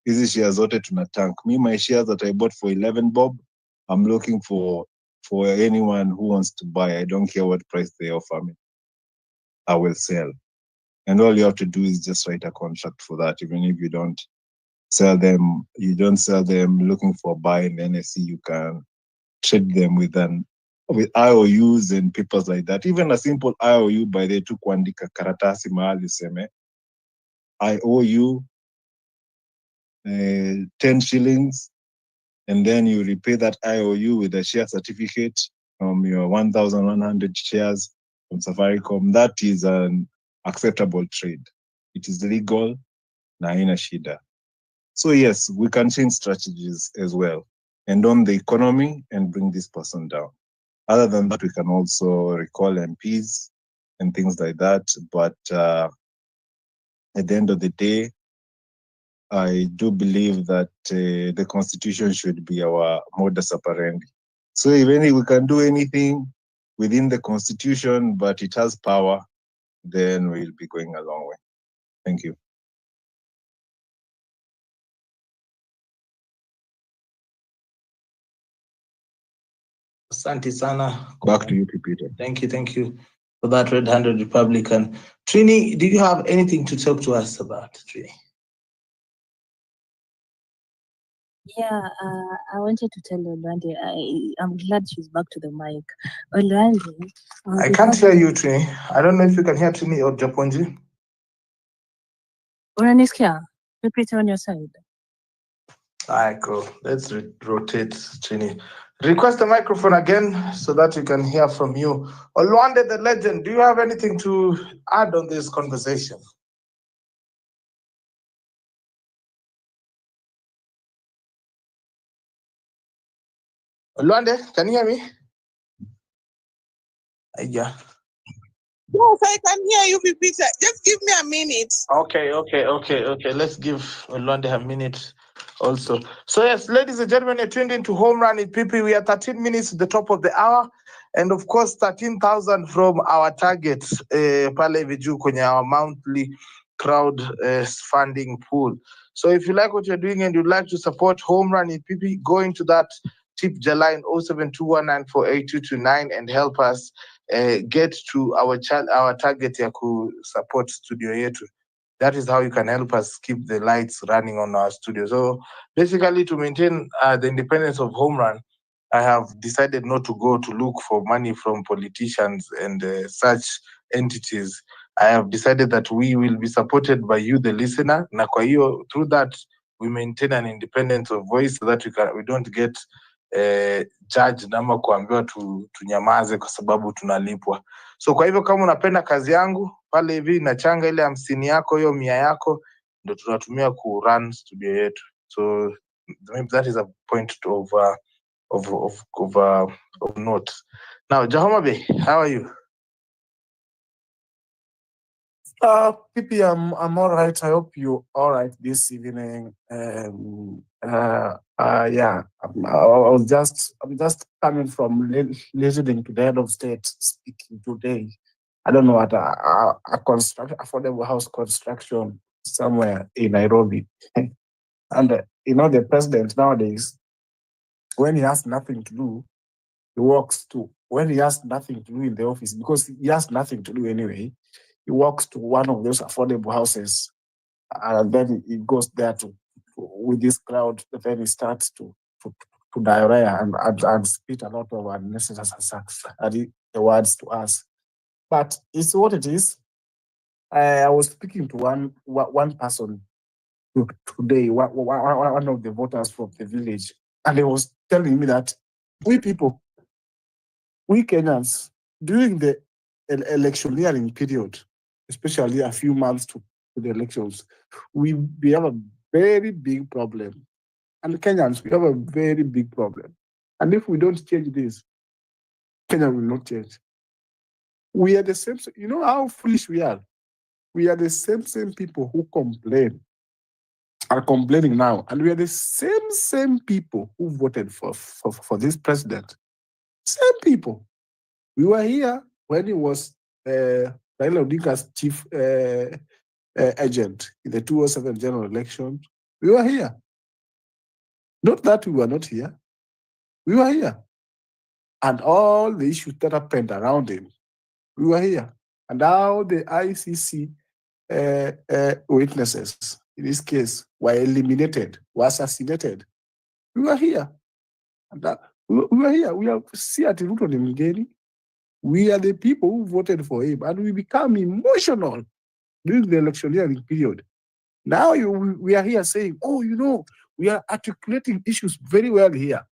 hizi shares zote tuna tank. Me, my shares that I bought for 11 bob, I'm looking for anyone who wants to buy. I don't care what price they offer me. I will sell. And all you have to do is just write a contract for that. Even if you don't sell them looking for a buy in NSE, you can trade them with IOUs and papers like that. Even a simple IOU, by the tu kuandika karatasi mahali useme, I owe you 10 shillings, and then you repay that IOU with a share certificate from your 1,100 shares from Safaricom. That is an acceptable trade. It is legal, na haina shida. So yes, we can change strategies as well, and on the economy and bring this person down. Other than that, we can also recall MPs and things like that. But at the end of the day, I do believe that the constitution should be our modus operandi. So even if we can do anything within the constitution, but it has power, then we'll be going a long way. Thank you. Asante sana. Back to you, Peter. Thank you for that red-handed Republican. Trini, do you have anything to talk to us about, Trini? Yeah, I wanted to tell Olwande, I'm glad she's back to the mic. Olwande. I can't hear you, Trini. I don't know if you can hear Trini or Japonji. Unanisikia? Repeat on your side. All right, cool. Let's rotate, Trini. Request the microphone again so that we can hear from you. Olwande the legend, do you have anything to add on this conversation? Olwande, can you hear me? Yeah. Yes, I can hear you, Peter. Just give me a minute. Okay. Let's give Olwande a minute also. So yes, ladies and gentlemen, you're tuned into Home Run in PP. We are 13 minutes to the top of the hour. And of course, 13,000 from our target, pale viju kwenye our monthly crowd funding pool. So if you like what you're doing and you'd like to support Home Run in PP, go into that tip line 0721948229 and help us get to our target ya ku support studio yetu. That is how you can help us keep the lights running on our studio. So basically, to maintain the independence of Home Run, I have decided not to go to look for money from politicians and such entities. I have decided that we will be supported by you, the listener. Na kwa hiyo, through that, we maintain an independence of voice so that we don't get judged ama kuambiwa tunyamaze kwa sababu tunalipwa. So kwa hivyo kama unapenda kazi yangu pale hivi nachanga ile 50 yako hiyo 100 yako ndio tunatumia ku run studio yetu. So maybe that is a point of note. Now, Jahoma Bey, how are you? PP, I'm all right. I hope you're all right this evening. Yeah, I'm just coming from listening to the head of state speaking today. I don't know what a affordable house construction somewhere in Nairobi, and the president nowadays, when he has nothing to do, he walks to. When he has nothing to do in the office, because he has nothing to do anyway, he walks to one of those affordable houses, and then he goes there with this crowd. Then he starts to diarrhea and spit a lot of unnecessary words to us. But it's what it is. I was speaking to one person today, one of the voters from the village, and he was telling me that we Kenyans, during the electioneering period, especially a few months to the elections, we have a very big problem. And Kenyans, we have a very big problem. And if we don't change this, Kenya will not change. We are the same, you know how foolish we are? We are the same people who are complaining now. And we are the same people who voted for this president. Same people. We were here when he was Raila Odinga's chief agent in the 2007 general election. We were here. Not that we were not here. We were here. And all the issues that happened around him, we were here. And now the ICC witnesses, in this case, were eliminated, were assassinated. We were here. And we were here. We are Siati Ruto Mgeni. We are the people who voted for him, and we become emotional during the electioneering period. Now we are here saying, oh, we are articulating issues very well here.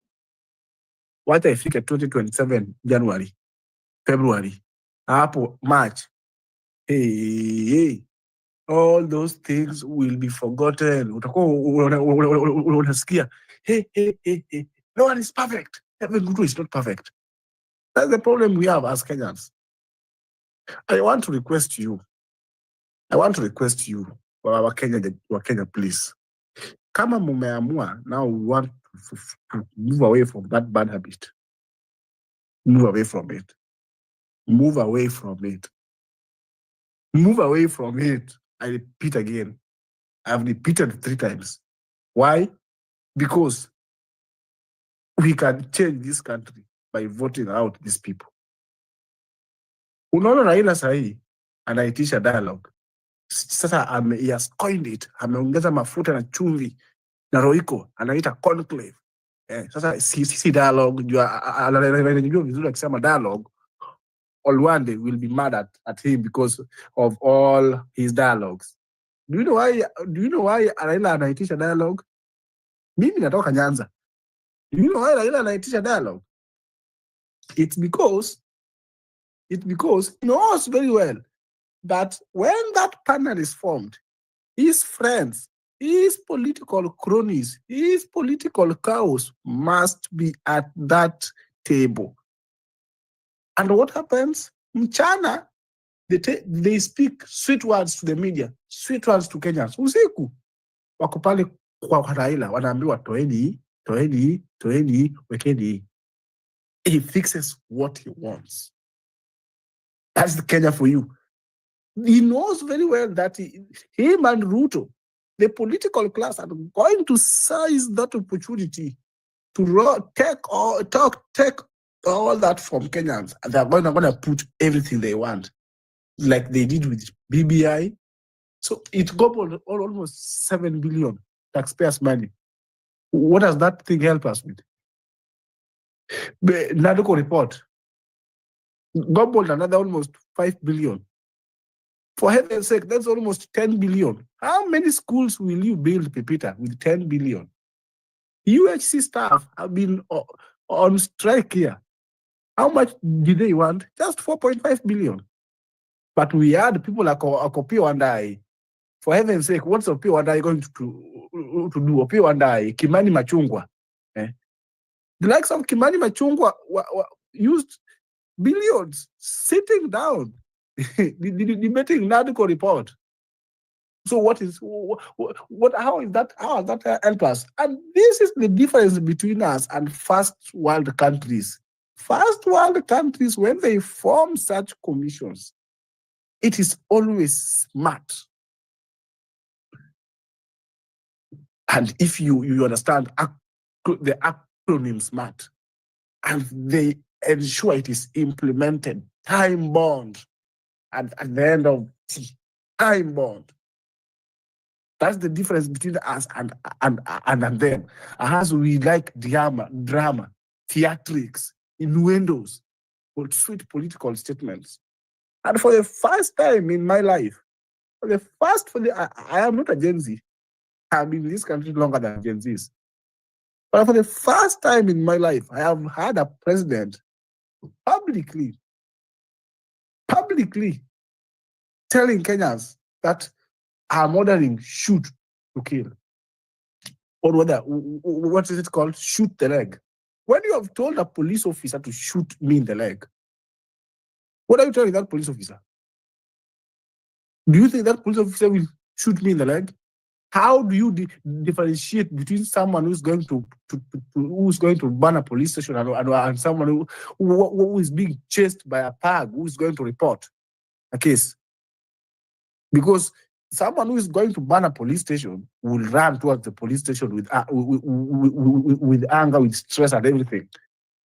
What I think at 2027, January, February, April, March, hey, all those things will be forgotten. Hey. No one is perfect. Even Ruto is not perfect. That's the problem we have as Kenyans. I want to request you, our Kenya, please. Kama mumeamua, now we want to move away from that bad habit. Move away from it. Move away from it. Move away from it. I repeat again. I've repeated 3 times. Why? Because we can change this country by voting out these people. Unaona Raila sahi anaitisha dialogue. Sasa he has coined it. Ameongeza mafuta na chumvi na roiko, anaita conclave. Sasa si dialogue, anajua vizuri akisema dialogue, Olwande will be mad at him because of all his dialogues. Do you know why Raila anaitisha dialogue? Mimi natoka Nyanza. Do you know why Raila anaitisha dialogue? It's because he knows very well that when that panel is formed, his friends, his political cronies, his political cows must be at that table. And what happens? Mchana, they speak sweet words to the media, sweet words to Kenyans. Usiku, wako pale kwa Raila, wanaambiwa toeni, wekeni. He fixes what he wants. That's the Kenya for you. He knows very well that him and Ruto, the political class, are going to seize that opportunity to take all that from Kenyans, and they're going to put everything they want, like they did with BBI. So it gobbled almost 7 billion taxpayers' money. What does that thing help us with? The Naduko report gobbled another almost 5 billion. For heaven's sake, that's almost 10 billion. How many schools will you build, Pepita, with 10 billion? UHC staff have been on strike here. How much did they want? Just 4.5 billion. But we had people like Opio and I. For heaven's sake, what's Opio and I going to do? Opio and I, Kimani Machungwa. The likes of Kimani Machungwa used billions sitting down, debating Naduko report. So how has that helped us? And this is the difference between us and first world countries. First world countries, when they form such commissions, it is always smart. And if you understand the acronym SMART, and they ensure it is implemented, time bound, and at the end of time bound. That's the difference between us and them. As we like drama, theatrics, innuendos, or sweet political statements. And for the first time in my life, I am not a Gen Z. I've been in this country longer than Gen Zs. But for the first time in my life, I have had a president publicly telling Kenyans that I'm ordering shoot to kill. Or what is it called? Shoot the leg. When you have told a police officer to shoot me in the leg, what are you telling that police officer? Do you think that police officer will shoot me in the leg? How do you differentiate between someone who's going to burn a police station and someone who is being chased by a pug who is going to report a case? Because someone who is going to burn a police station will run towards the police station with anger, with stress and everything.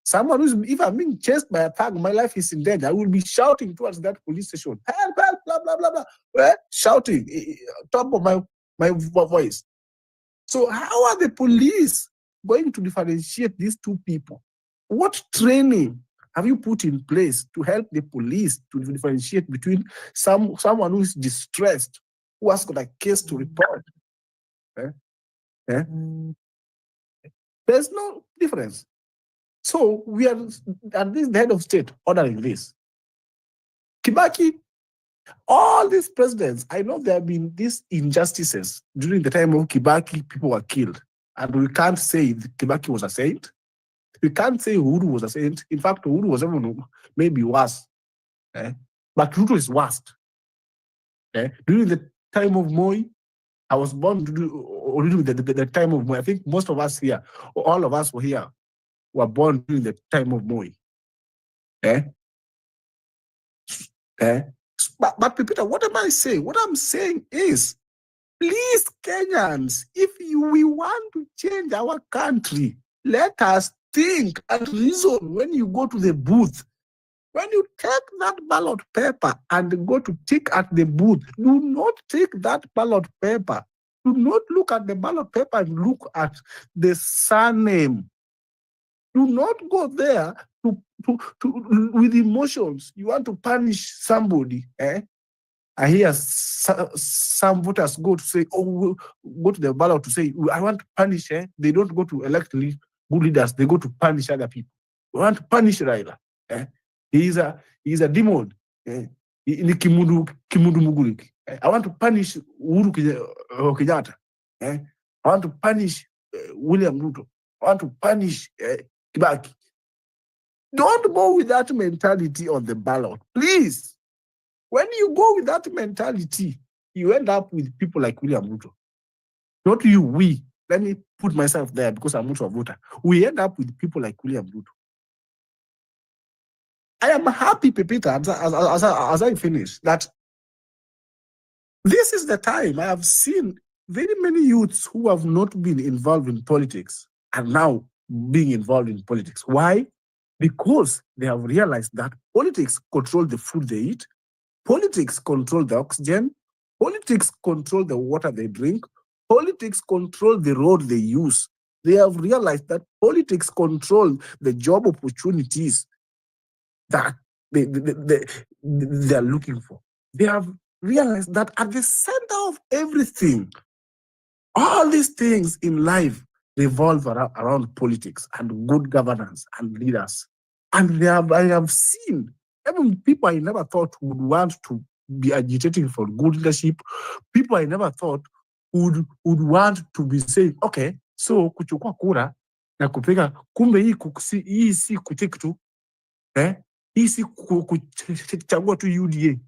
Someone who's, if I'm being chased by a thug, my life is in danger, I will be shouting towards that police station, help, help, blah, blah, blah, blah, shouting, top of my voice. So how are the police going to differentiate these two people? What training have you put in place to help the police to differentiate between someone who is distressed, who has got a case to report? There's no difference. So we are at this, the head of state, ordering this. Kibaki, all these presidents, I know there have been these injustices. During the time of Kibaki, people were killed. And we can't say Kibaki was a saint. We can't say Uhuru was a saint. In fact, Uhuru was even maybe worse. But Ruto is worst. During the time of Moi, I was born during the time of Moi. I think most of us here, all of us were here, were born during the time of Moi. But Peter, what am I saying? What I'm saying is, please, Kenyans, if we want to change our country, let us think and reason when you go to the booth. When you take that ballot paper and go to tick at the booth, do not take that ballot paper. Do not look at the ballot paper and look at the surname. Do not go there with emotions. You want to punish somebody. I hear some voters go to say, go to the ballot to say, I want to punish. They don't go to elect good leaders. They go to punish other people. We want to punish Raila. He's a demon. Ni Kimundu Muguriki. I want to punish Uhuru Kenyatta. I want to punish William Ruto. I want to punish Kibaki. Don't go with that mentality on the ballot, please. When you go with that mentality, you end up with people like William Ruto. Not you, we. Let me put myself there because I'm not a voter. We end up with people like William Ruto. I am happy, Pepita, as I finish, that this is the time I have seen very many youths who have not been involved in politics are now being involved in politics. Why? Because they have realized that politics control the food they eat, politics control the oxygen, politics control the water they drink, politics control the road they use. They have realized that politics control the job opportunities that they are looking for. They have realized that at the center of everything, all these things in life revolve around politics and good governance and leaders. And I have seen even people I never thought would want to be agitating for good leadership, people I never thought would want to be saying, okay, so kuchukua kura na kupiga, kumbe hii si kucheki tu, hii si kuchagua tu UDA,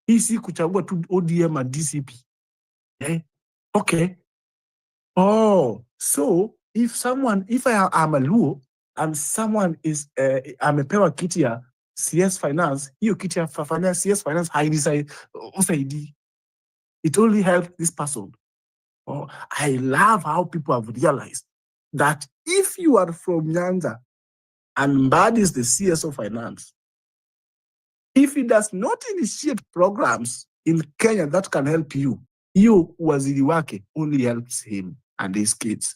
hii si kuchagua tu ODM and DCP. Okay. Oh, so if I am a Luo and someone is amepewa kiti ya CS Finance, hiyo kiti ya CS Finance usaidi. It only helps this person. Oh, I love how people have realized that if you are from Nyanza and Mbadi is the CS of Finance, if he does not initiate programs in Kenya that can help you, waziri wake only helps him and his kids.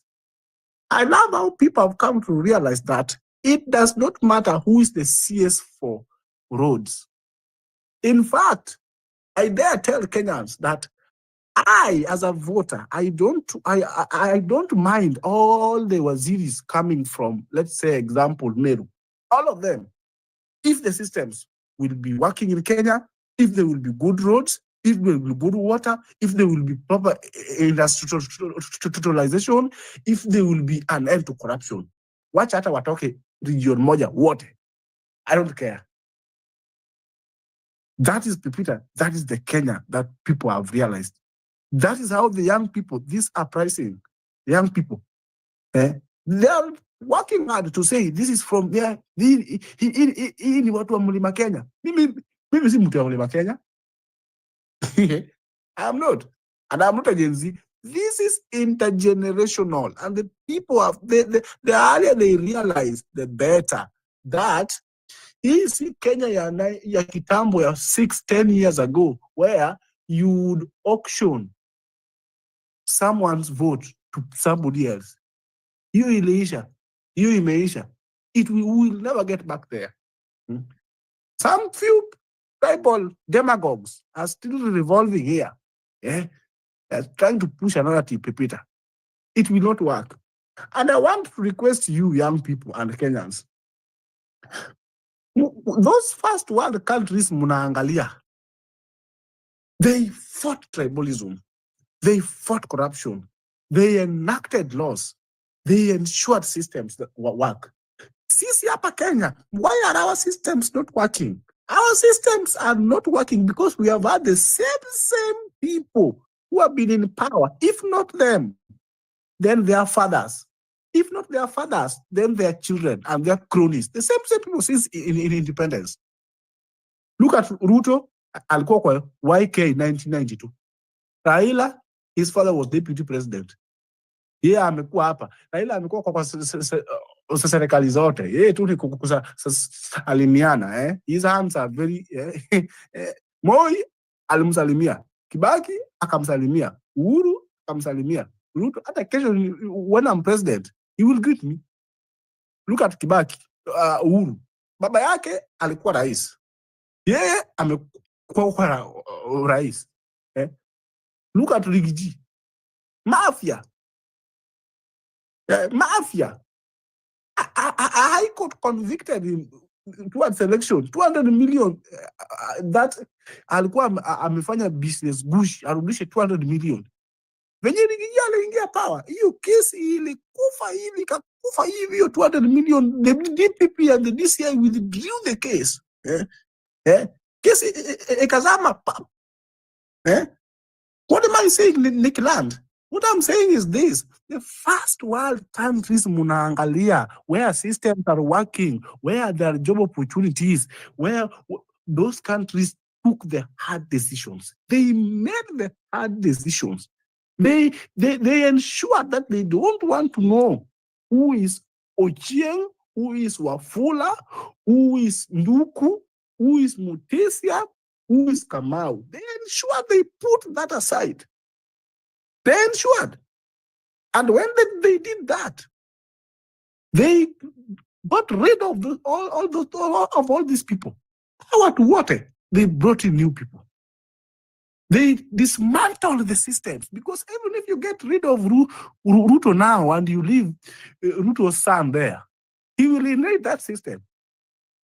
I love how people have come to realize that it does not matter who is the CS for roads. In fact, I dare tell Kenyans that I, as a voter, I don't mind all the waziris coming from, let's say, example, Meru. All of them. If the systems will be working in Kenya, if there will be good roads, if there will be good water, if there will be proper industrialization, if there will be an end to corruption. Watch hata watoke region moja wote. I don't care. That is Pepita. That is the Kenya that people have realized. That is how the young people, these uprising young people, they are working hard to say this is from there. Hii ni watu wa Mlima Kenya. Mimi si mtu wa Mlima Kenya. I am not. And I'm not a Gen Z. This is intergenerational. And the people have, the earlier they realize, the better. That is Kenya ya kitambo ya 6-10 years ago, where you would auction someone's vote to somebody else. You imeisha. We will never get back there. Some few tribal demagogues are still revolving here. They're trying to push another Peter. It will not work. And I want to request you, young people and Kenyans, those first world countries, munaangalia, they fought tribalism. They fought corruption. They enacted laws. They ensured systems that work. Sisi hapa Kenya, why are our systems not working? Our systems are not working because we have had the same people who have been in power. If not them, then their fathers. If not their fathers, then their children and their cronies. The same people since in independence. Look at Ruto, alikuwa kwa YK 1992. Raila, his father was deputy president. Yeah, amekuwa hapa. Raila amekuwa kwa serikali zote. Yeye tu ni kusalimiana. His hands are very Moi alimsalimia. Kibaki akamsalimia. Uhuru akamsalimia. Ruto, hata kesho when I'm president, he will greet me. Look at Kibaki, Uhuru. Baba yake alikuwa rais. Yeye amekuwa rais. Look at Rigiji. Mafia. Mafia. A high court convicted him towards election 200 million that alikuwa amefanya business gush arudishe 200 million. Venye Rigiji aliingia power, hiyo kesi ilikufa hivi 200 million. The DPP and the DCI withdrew the case. Kesi ikazama. What am I saying, Nick Land? What I'm saying is this: the first world countries munaangalia, where systems are working, where there are job opportunities, where those countries took the hard decisions. They made the hard decisions. They ensured that they don't want to know who is Ochieng, who is Wafula, who is Nduku, who is Mutesia, who is Kamau. They ensured they put that aside. They ensured. And when they did that, they got rid of all these people. Power to water. They brought in new people. They dismantled the systems, because even if you get rid of Ruto now and you leave Ruto's son there, he will inherit that system.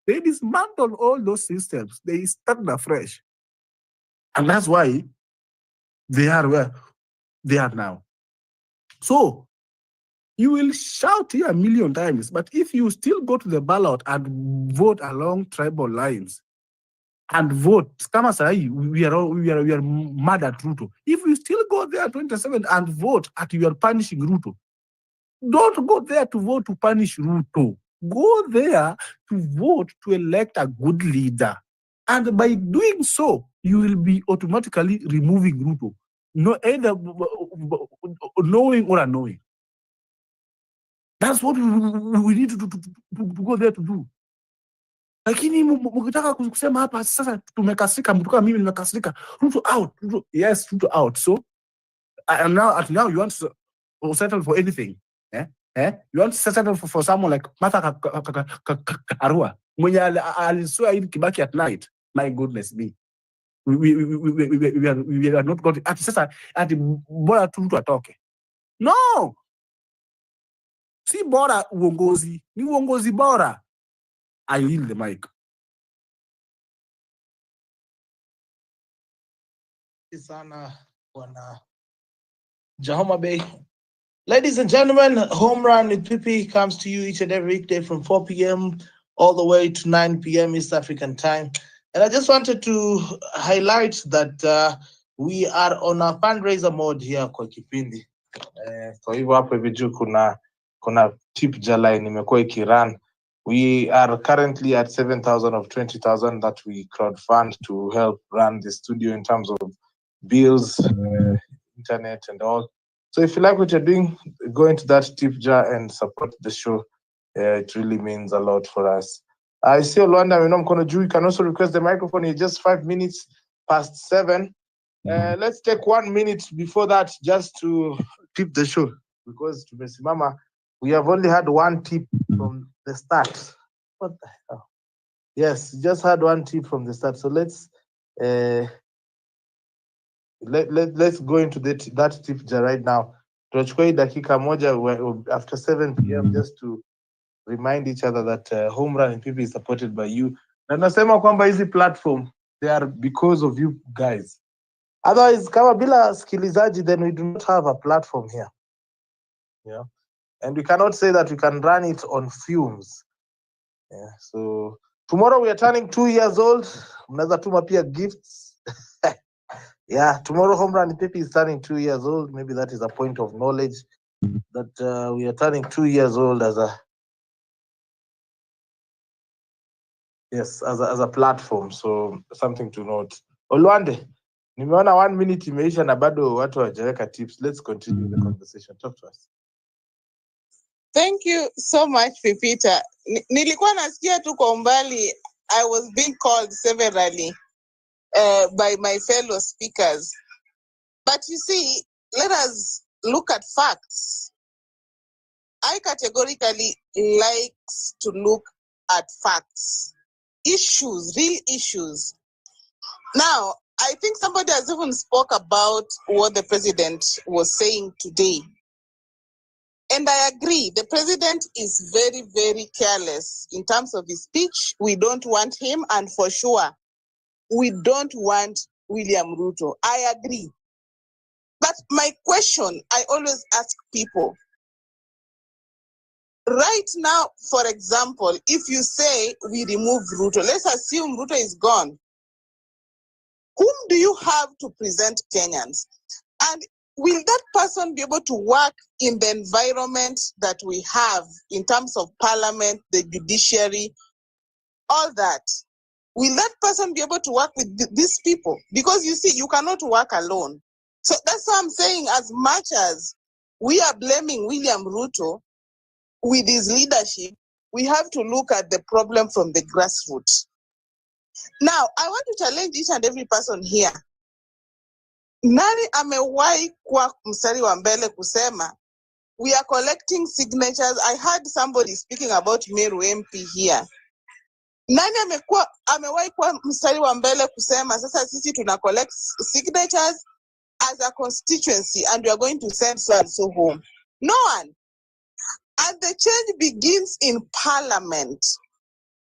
They dismantled all those systems. They started afresh. And that's why they are where they are now. So, you will shout here a million times, but if you still go to the ballot and vote along tribal lines, and vote, kama sahi, we are mad at Ruto. If you still go there 27 and vote at you are punishing Ruto, don't go there to vote to punish Ruto. Go there to vote to elect a good leader. And by doing so, you will be automatically removing Ruto. No, either knowing or unknowing. That's what we need to go there to do. Lakini mkitaka kusema hapa sasa tumekasirika, mtu kama mimi nimekasirika, Ruto out, Ruto, yes, Ruto out. So and now you want to settle for anything. You want to settle for someone like Martha Karua, mwenye alisua hili Kibaki at night. My goodness me. We are not going to sasa ati bora tu mtu atoke. No. Si bora uongozi, ni uongozi bora. I yield the mic. Sana Bwana Jahoma Bay. Ladies and gentlemen, Home Run with PP comes to you each and every weekday from 4 p.m. all the way to 9 p.m. East African time. And I just wanted to highlight that we are on a fundraiser mode here kwa kipindi. Kwa hivyo hapo hivi juu kuna tip jalai nimekuwa ikirun. We are currently at 7,000 of 20,000 that we crowdfund to help run the studio in terms of bills, internet and all. So if you like what you're doing, go into that tip jar and support the show. It really means a lot for us. I see Luanda Mkono. You can also request the microphone. It's just 5 minutes past 7. Let's take 1 minute before that just to tip the show, because tumesimama, we have only had one tip from the start. What the hell? Yes, just had one tip from the start. So let's let's go into that tip jar right now. Tunachukua hii dakika moja after 7 p.m. just to remind each other that Home Run and PP is supported by you. Na nasema kwamba hizi platform, they are because of you guys. Otherwise, kama bila sikilizaji, then we do not have a platform here. Yeah. And we cannot say that we can run it on fumes. Yeah. So tomorrow we are turning 2 years old. Mnaweza tuma pia gifts. Yeah, tomorrow Home Run Pipi is turning 2 years old. Maybe that is a point of knowledge that we are turning 2 years old as a platform. So something to note. Olwande, nimeona 1 minute imeisha na bado watu hawajaweka tips. Let's continue the conversation. Talk to us. Thank you so much, Pipita. Nilikuwa nasikia tu kwa umbali. I was being called severally by my fellow speakers. But you see, let us look at facts. I categorically likes to look at facts. Issues, real issues. Now, I think somebody has even spoke about what the president was saying today. And I agree, the president is very, very careless in terms of his speech. We don't want him, and for sure, we don't want William Ruto. I agree. But my question, I always ask people, right now, for example, if you say we remove Ruto, let's assume Ruto is gone. Whom do you have to present Kenyans? And will that person be able to work in the environment that we have in terms of parliament, the judiciary, all that? Will that person be able to work with these people? Because you see, you cannot work alone. So that's what I'm saying. As much as we are blaming William Ruto with his leadership, we have to look at the problem from the grassroots. Now, I want to challenge each and every person here. Nani amewahi kwa mstari wa mbele kusema we are collecting signatures? I heard somebody speaking about Meru MP here. Nani amewahi kwa mstari wa mbele kusema sasa sisi tuna collect signatures as a constituency and we are going to send so and so home? No one. And the change begins in parliament.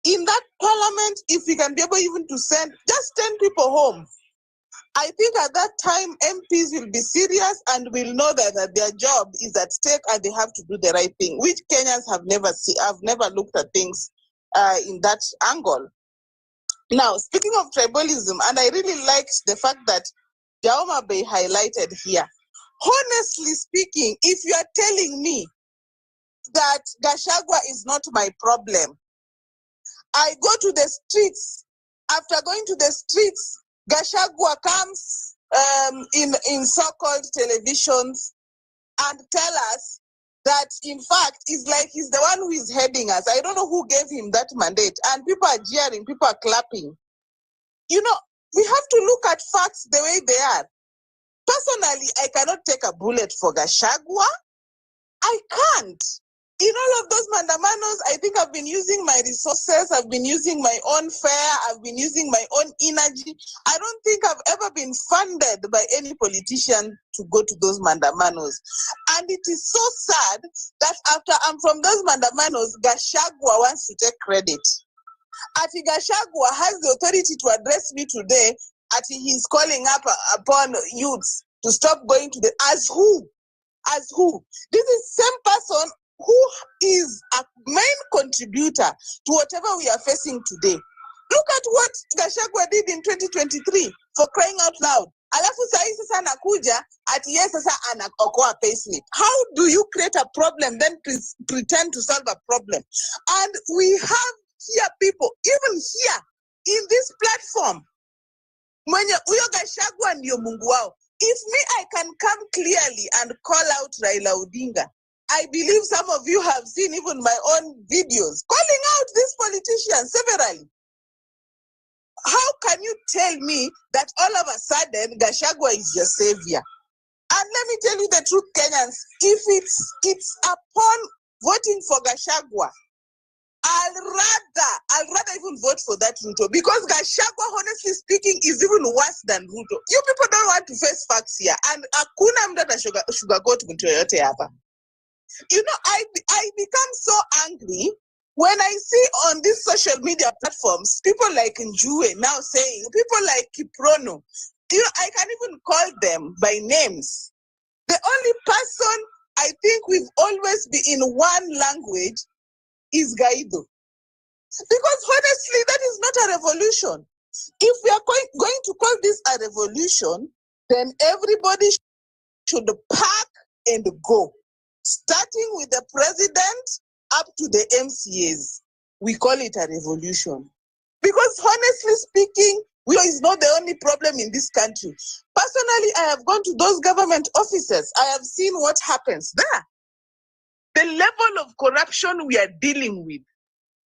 In that parliament, if we can be able even to send just 10 people home, I think at that time MPs will be serious and will know that their job is at stake and they have to do the right thing, which Kenyans have never seen. I've never looked at things in that angle. Now, speaking of tribalism, and I really liked the fact that Jaoma Bey highlighted here. Honestly speaking, if you are telling me that Gachagua is not my problem, I go to the streets. After going to the streets, Gachagua comes in so-called televisions and tell us that, in fact, it's like he's the one who is heading us. I don't know who gave him that mandate. And people are jeering, people are clapping. You know, we have to look at facts the way they are. Personally, I cannot take a bullet for Gachagua. I can't. In all of those mandamanos, I think I've been using my resources, I've been using my own fare, I've been using my own energy. I don't think I've ever been funded by any politician to go to those mandamanos. And it is so sad that after I'm from those mandamanos, Gachagua wants to take credit. Ati Gachagua has the authority to address me today, ati he's calling up upon youths to stop going to the, as who? As who? This is same person who is a main contributor to whatever we are facing today. Look at what Gachagua did in 2023, for crying out loud. Alafu sahi sasa anakuja ati yes sasa anakokoa payslip. How do you create a problem then pretend to solve a problem? And we have here people, even here in this platform, Mwenye huyo Gachagua ndio Mungu wao. If me, I can come clearly and call out Raila Odinga. I believe some of you have seen even my own videos calling out these politicians severally. How can you tell me that all of a sudden Gachagua is your savior? And let me tell you the truth, Kenyans, if it's upon voting for Gachagua, I'll rather even vote for that Ruto, because Gachagua, honestly speaking, is even worse than Ruto. You people don't want to face facts here, and hakuna mtu sugarcoat mtu yoyote hapa. You know, I become so angry when I see on these social media platforms people like Njue now saying, people like Kiprono, you know, I can even call them by names. The only person I think we've always been in one language is Gaido. Because honestly, that is not a revolution. If we are going to call this a revolution, then everybody should pack and go. Starting with the president up to the MCAs. We call it a revolution. Because honestly speaking, we is not the only problem in this country. Personally, I have gone to those government offices. I have seen what happens there. The level of corruption we are dealing with.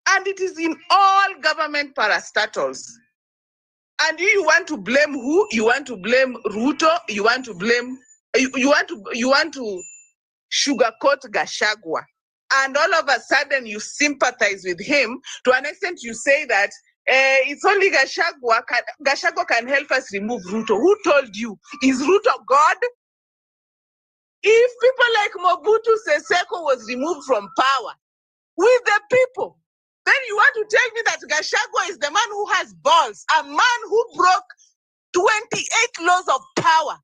And it is in all government parastatals. And you want to blame who? You want to blame Ruto? You want to blame, you want to sugarcoat Gachagua. And all of a sudden you sympathize with him. To an extent you say that it's only Gachagua. Gachagua can help us remove Ruto. Who told you? Is Ruto God? If people like Mobutu Seseko was removed from power with the people, then you want to tell me that Gachagua is the man who has balls, a man who broke 28 laws of power.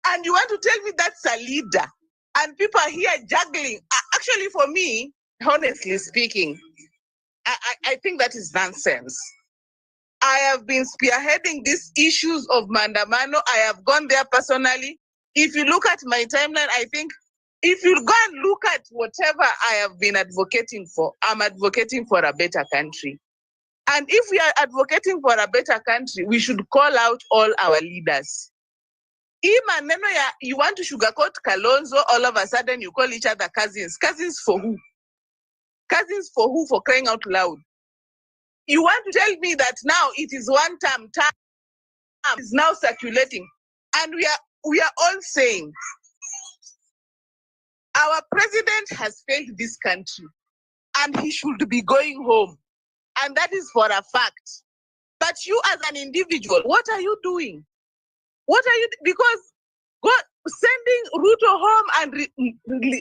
And you want to tell me that's a leader. And people are here juggling. Actually, for me, honestly speaking, I think that is nonsense. I have been spearheading these issues of Mandamano. I have gone there personally. If you look at my timeline, I think if you go and look at whatever I have been advocating for, I'm advocating for a better country. And if we are advocating for a better country, we should call out all our leaders. You want to sugarcoat Kalonzo, all of a sudden you call each other cousins. Cousins for who? Cousins for who? For crying out loud. You want to tell me that now it is one term is now circulating. And we are all saying, our president has failed this country and he should be going home. And that is for a fact. But you as an individual, what are you doing? What are you, because sending Ruto home and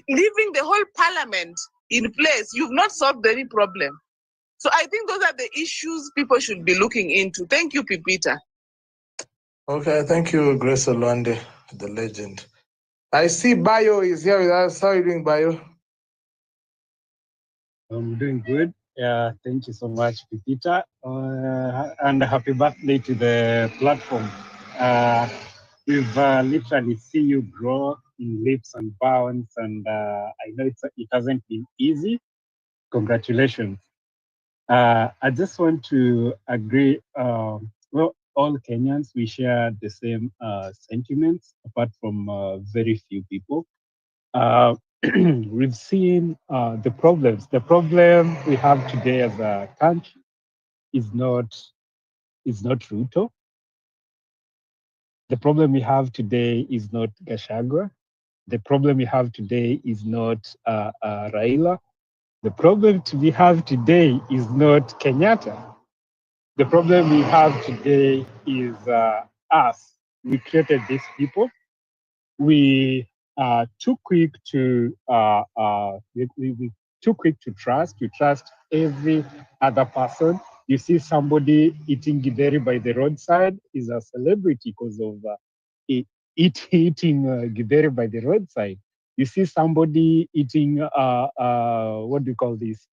leaving the whole parliament in place, you've not solved any problem. So I think those are the issues people should be looking into. Thank you, Pipita. Okay, thank you, Grace Olwande, the legend. I see Bayo is here with us. How are you doing, Bayo? I'm doing good. Yeah, thank you so much, Pipita. And happy birthday to the platform. We've literally seen you grow in leaps and bounds, and I know it hasn't been easy. Congratulations. I just want to agree. Well, all Kenyans, we share the same sentiments, apart from very few people. We've seen the problems. The problem we have today as a country is not Ruto. The problem we have today is not Gachagua. The problem we have today is not Raila. The problem we have today is not Kenyatta. The problem we have today is us. We created these people. We are too quick to we too quick to trust. You trust every other person. You see somebody eating githeri by the roadside is a celebrity because of eating githeri by the roadside. You see somebody eating what do you call this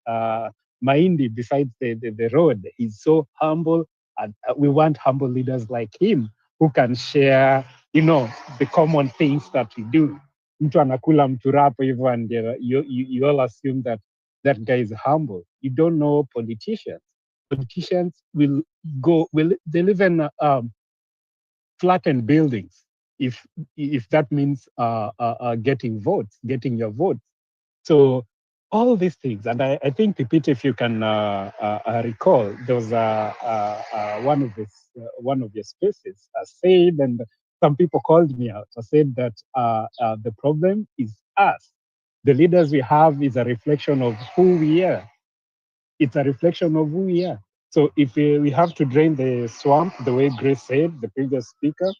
mahindi beside the road. He's so humble, and we want humble leaders like him who can share, the common things that we do. Mtu anakula mturapo hivyo, and you all assume that that guy is humble. You don't know politicians. Politicians they live in flatten buildings if that means getting votes, getting your votes. So all these things, and I think, Pipit, if you can recall, there was one of your spaces said, and some people called me out. I said that the problem is us. The leaders we have is a reflection of who we are. It's a reflection of who we are. So if we have to drain the swamp, the way Grace said, the previous speaker,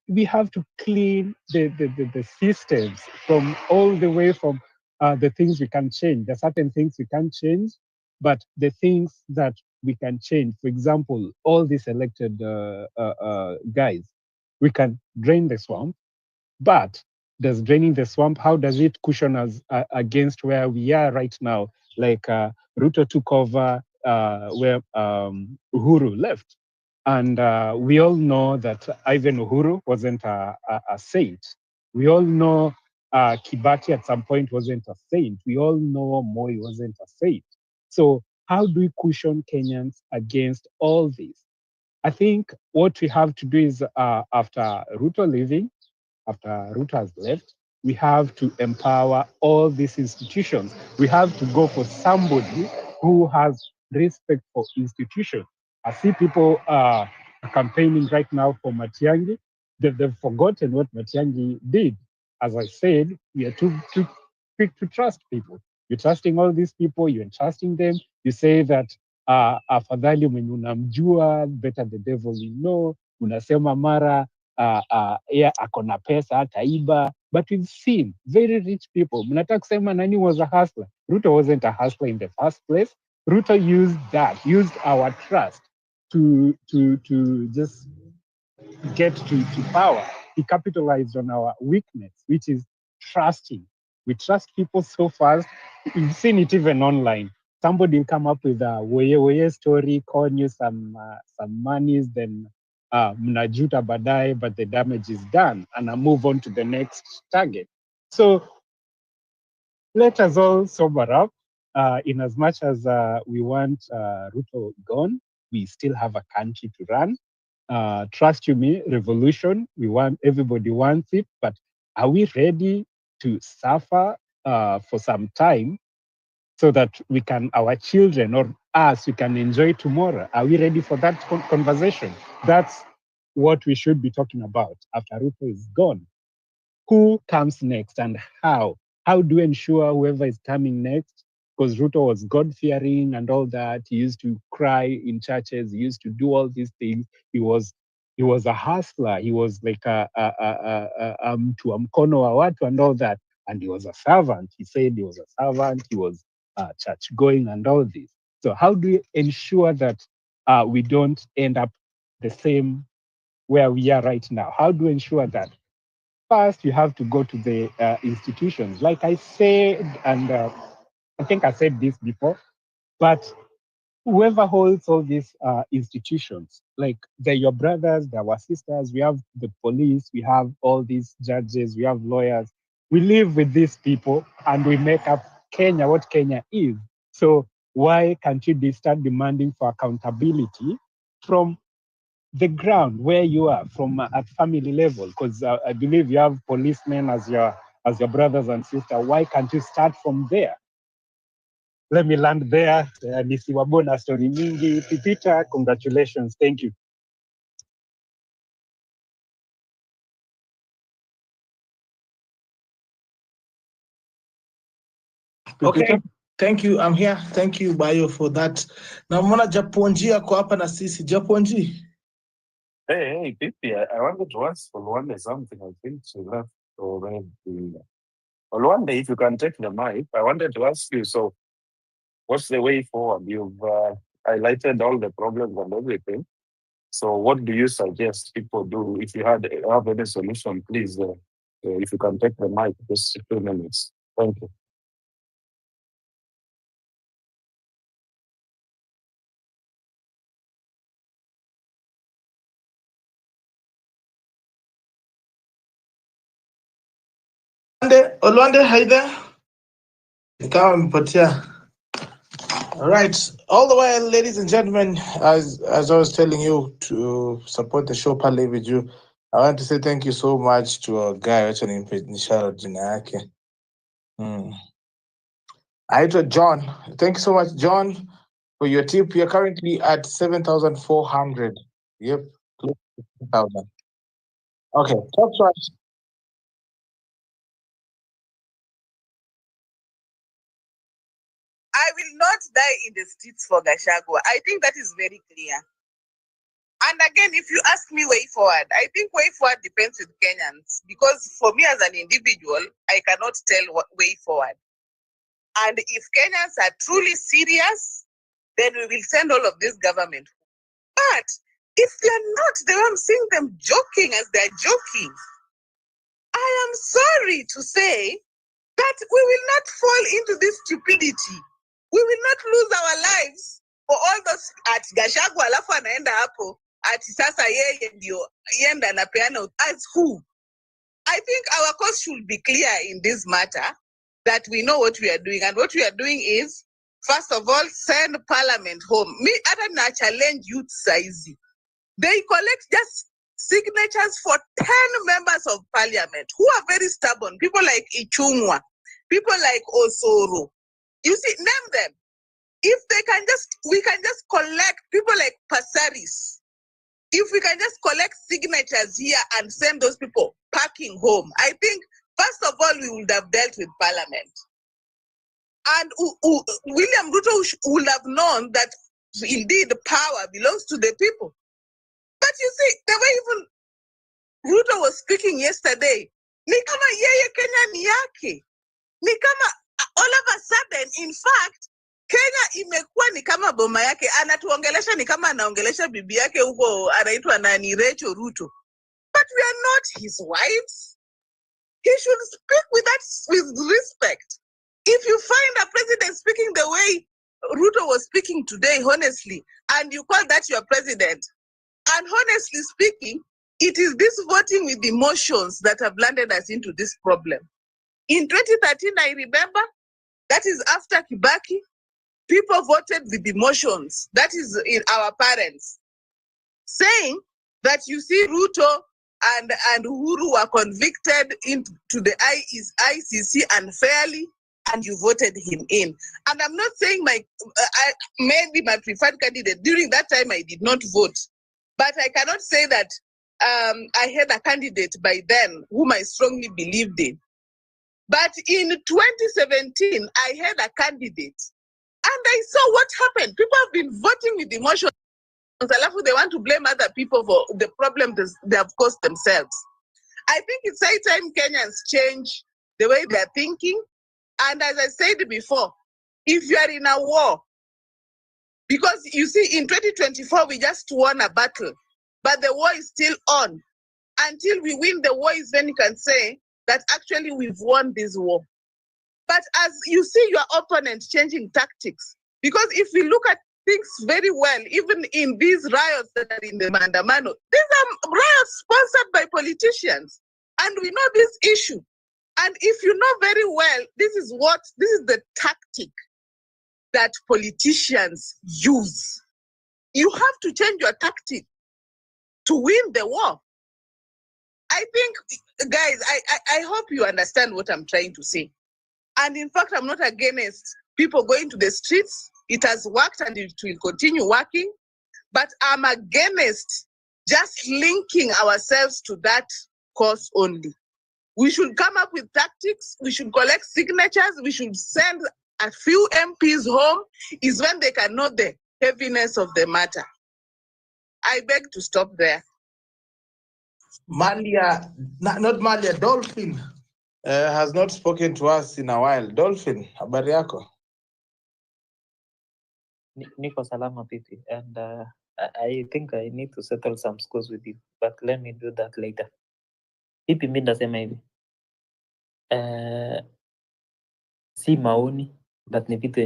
we have to clean the systems from all the way from the things we can change. There are certain things we can't change, but the things that we can change, for example, all these elected guys, we can drain the swamp, but does draining the swamp, how does it cushion us against where we are right now? Like Ruto took over where Uhuru left. And we all know that Ivan Uhuru wasn't a saint. We all know Kibaki at some point wasn't a saint. We all know Moi wasn't a saint. So how do we cushion Kenyans against all this? I think what we have to do is after Ruto leaving, after Ruto has left, we have to empower all these institutions. We have to go for somebody who has respect for institutions. I see people campaigning right now for Matiang'i. They've forgotten what Matiang'i did. As I said, we are too quick to trust people. You're trusting all these people, you're entrusting them. You say that afadhali mwenye unamjua, better the devil you know. Unasema mara yeah, akona pesa ataiba, but we've seen very rich people. Mnataka kusema nani was a hustler? Ruto wasn't a hustler in the first place. Ruto used our trust to just get to power. He capitalized on our weakness, which is trusting. We trust people so fast. You've seen it even online. Somebody will come up with a weye story, call you some monies, then mnajuta baadaye, but the damage is done, and I move on to the next target. So let us all sober up. In as much as we want Ruto gone, we still have a country to run. Trust you me, revolution, everybody wants it, but are we ready to suffer for some time so that our children or us, we can enjoy tomorrow? Are we ready for that conversation? That's what we should be talking about after Ruto is gone. Who comes next and how? How do we ensure whoever is coming next? Because Ruto was God-fearing and all that. He used to cry in churches. He used to do all these things. He was a hustler. He was like a mtu wa mkono wa watu and all that. And he was a servant. He said he was a servant. He was church-going and all this. So how do we ensure that we don't end up the same where we are right now? How do we ensure that? First, you have to go to the institutions. Like I said, and I think I said this before, but whoever holds all these institutions, like they're your brothers, they're our sisters, we have the police, we have all these judges, we have lawyers. We live with these people and we make up Kenya, what Kenya is. So why can't you start demanding for accountability from the ground where you are, from at family level? Because I believe you have policemen as your brothers and sisters. Why can't you start from there? Let me land there. Nisiwabona story mingi. Pipita, congratulations. Thank you. Okay, thank you. I'm here. Thank you, Bayo, for that. Na mwana Japonji ako hapa na sisi. Japonji. Hey, Pipi, I wanted to ask Olwande something. I think she left already. Olwande, if you can take the mic, I wanted to ask you, so what's the way forward? You've highlighted all the problems and everything. So what do you suggest people do? If you have any solution, please, if you can take the mic, just 2 minutes. Thank you. Olwande, hi there. Kama amepotea. All right. All the while, ladies and gentlemen, as I was telling you to support the show pale with you, I want to say thank you so much to our guy wacha nimpe jina yake. Aitwa John. Thank you so much, John, for your tip. You're currently at 7,400. Yep, close to 10,000. Okay, top choice. I will not die in the streets for Gachagua. I think that is very clear. And again, if you ask me way forward, I think way forward depends with Kenyans, because for me as an individual, I cannot tell what way forward. And if Kenyans are truly serious, then we will send all of this government. But if they're not, then I'm seeing them joking as they're joking. I am sorry to say that we will not fall into this stupidity. We will not lose our lives for all those at Gachagua alafu anaenda hapo ati sasa yeye ndio yenda anapeana as who? I think our cause should be clear in this matter, that we know what we are doing, and what we are doing is, first of all, send parliament home. Me hata na challenge youth saizi. They collect just signatures for 10 members of parliament who are very stubborn. People like Ichungwa, people like Osoro. You see, name them. If they can we can just collect people like Pasaris. If we can just collect signatures here and send those people packing home, I think, first of all, we would have dealt with parliament. And William Ruto would have known that indeed the power belongs to the people. But you see, the way even Ruto was speaking yesterday, ni kama yeye Kenya ni yake. Ni kama all of a sudden, in fact, Kenya imekuwa ni kama boma yake. Anatuongelesha ni kama anaongelesha bibi yake huko anaitwa nani, Rachel Ruto. But we are not his wives. He should speak with respect. If you find a president speaking the way Ruto was speaking today, honestly, and you call that your president, and honestly speaking, it is this voting with emotions that have landed us into this problem. In 2013, I remember, that is after Kibaki, people voted with emotions. That is in our parents, saying that you see Ruto and Uhuru were convicted into the ICC unfairly, and you voted him in. And I'm not saying maybe my preferred candidate, during that time I did not vote, but I cannot say that I had a candidate by then whom I strongly believed in. But in 2017, I had a candidate, and I saw what happened. People have been voting with emotions. They want to blame other people for the problem they have caused themselves. I think it's high time Kenyans change the way they're thinking. And as I said before, if you are in a war, because you see, in 2024, we just won a battle, but the war is still on. Until we win the war is when you can say that actually we've won this war. But as you see your opponent changing tactics, because if we look at things very well, even in these riots that are in the Mandamano, these are riots sponsored by politicians, and we know this issue. And if you know very well, this is the tactic that politicians use. You have to change your tactic to win the war. I think, guys, I hope you understand what I'm trying to say. And in fact, I'm not against people going to the streets. It has worked and it will continue working. But I'm against just linking ourselves to that cause only. We should come up with tactics. We should collect signatures. We should send a few MPs home, is when they can know the heaviness of the matter. I beg to stop there. Malia, not Malia, Dolphin has not spoken to us in a while. Dolphin, habari yako? Niko salama pipi, and I think I need to settle some scores with you, but let me do that later. Pipi, mimi ndasema hivi, si maoni, but ni vitu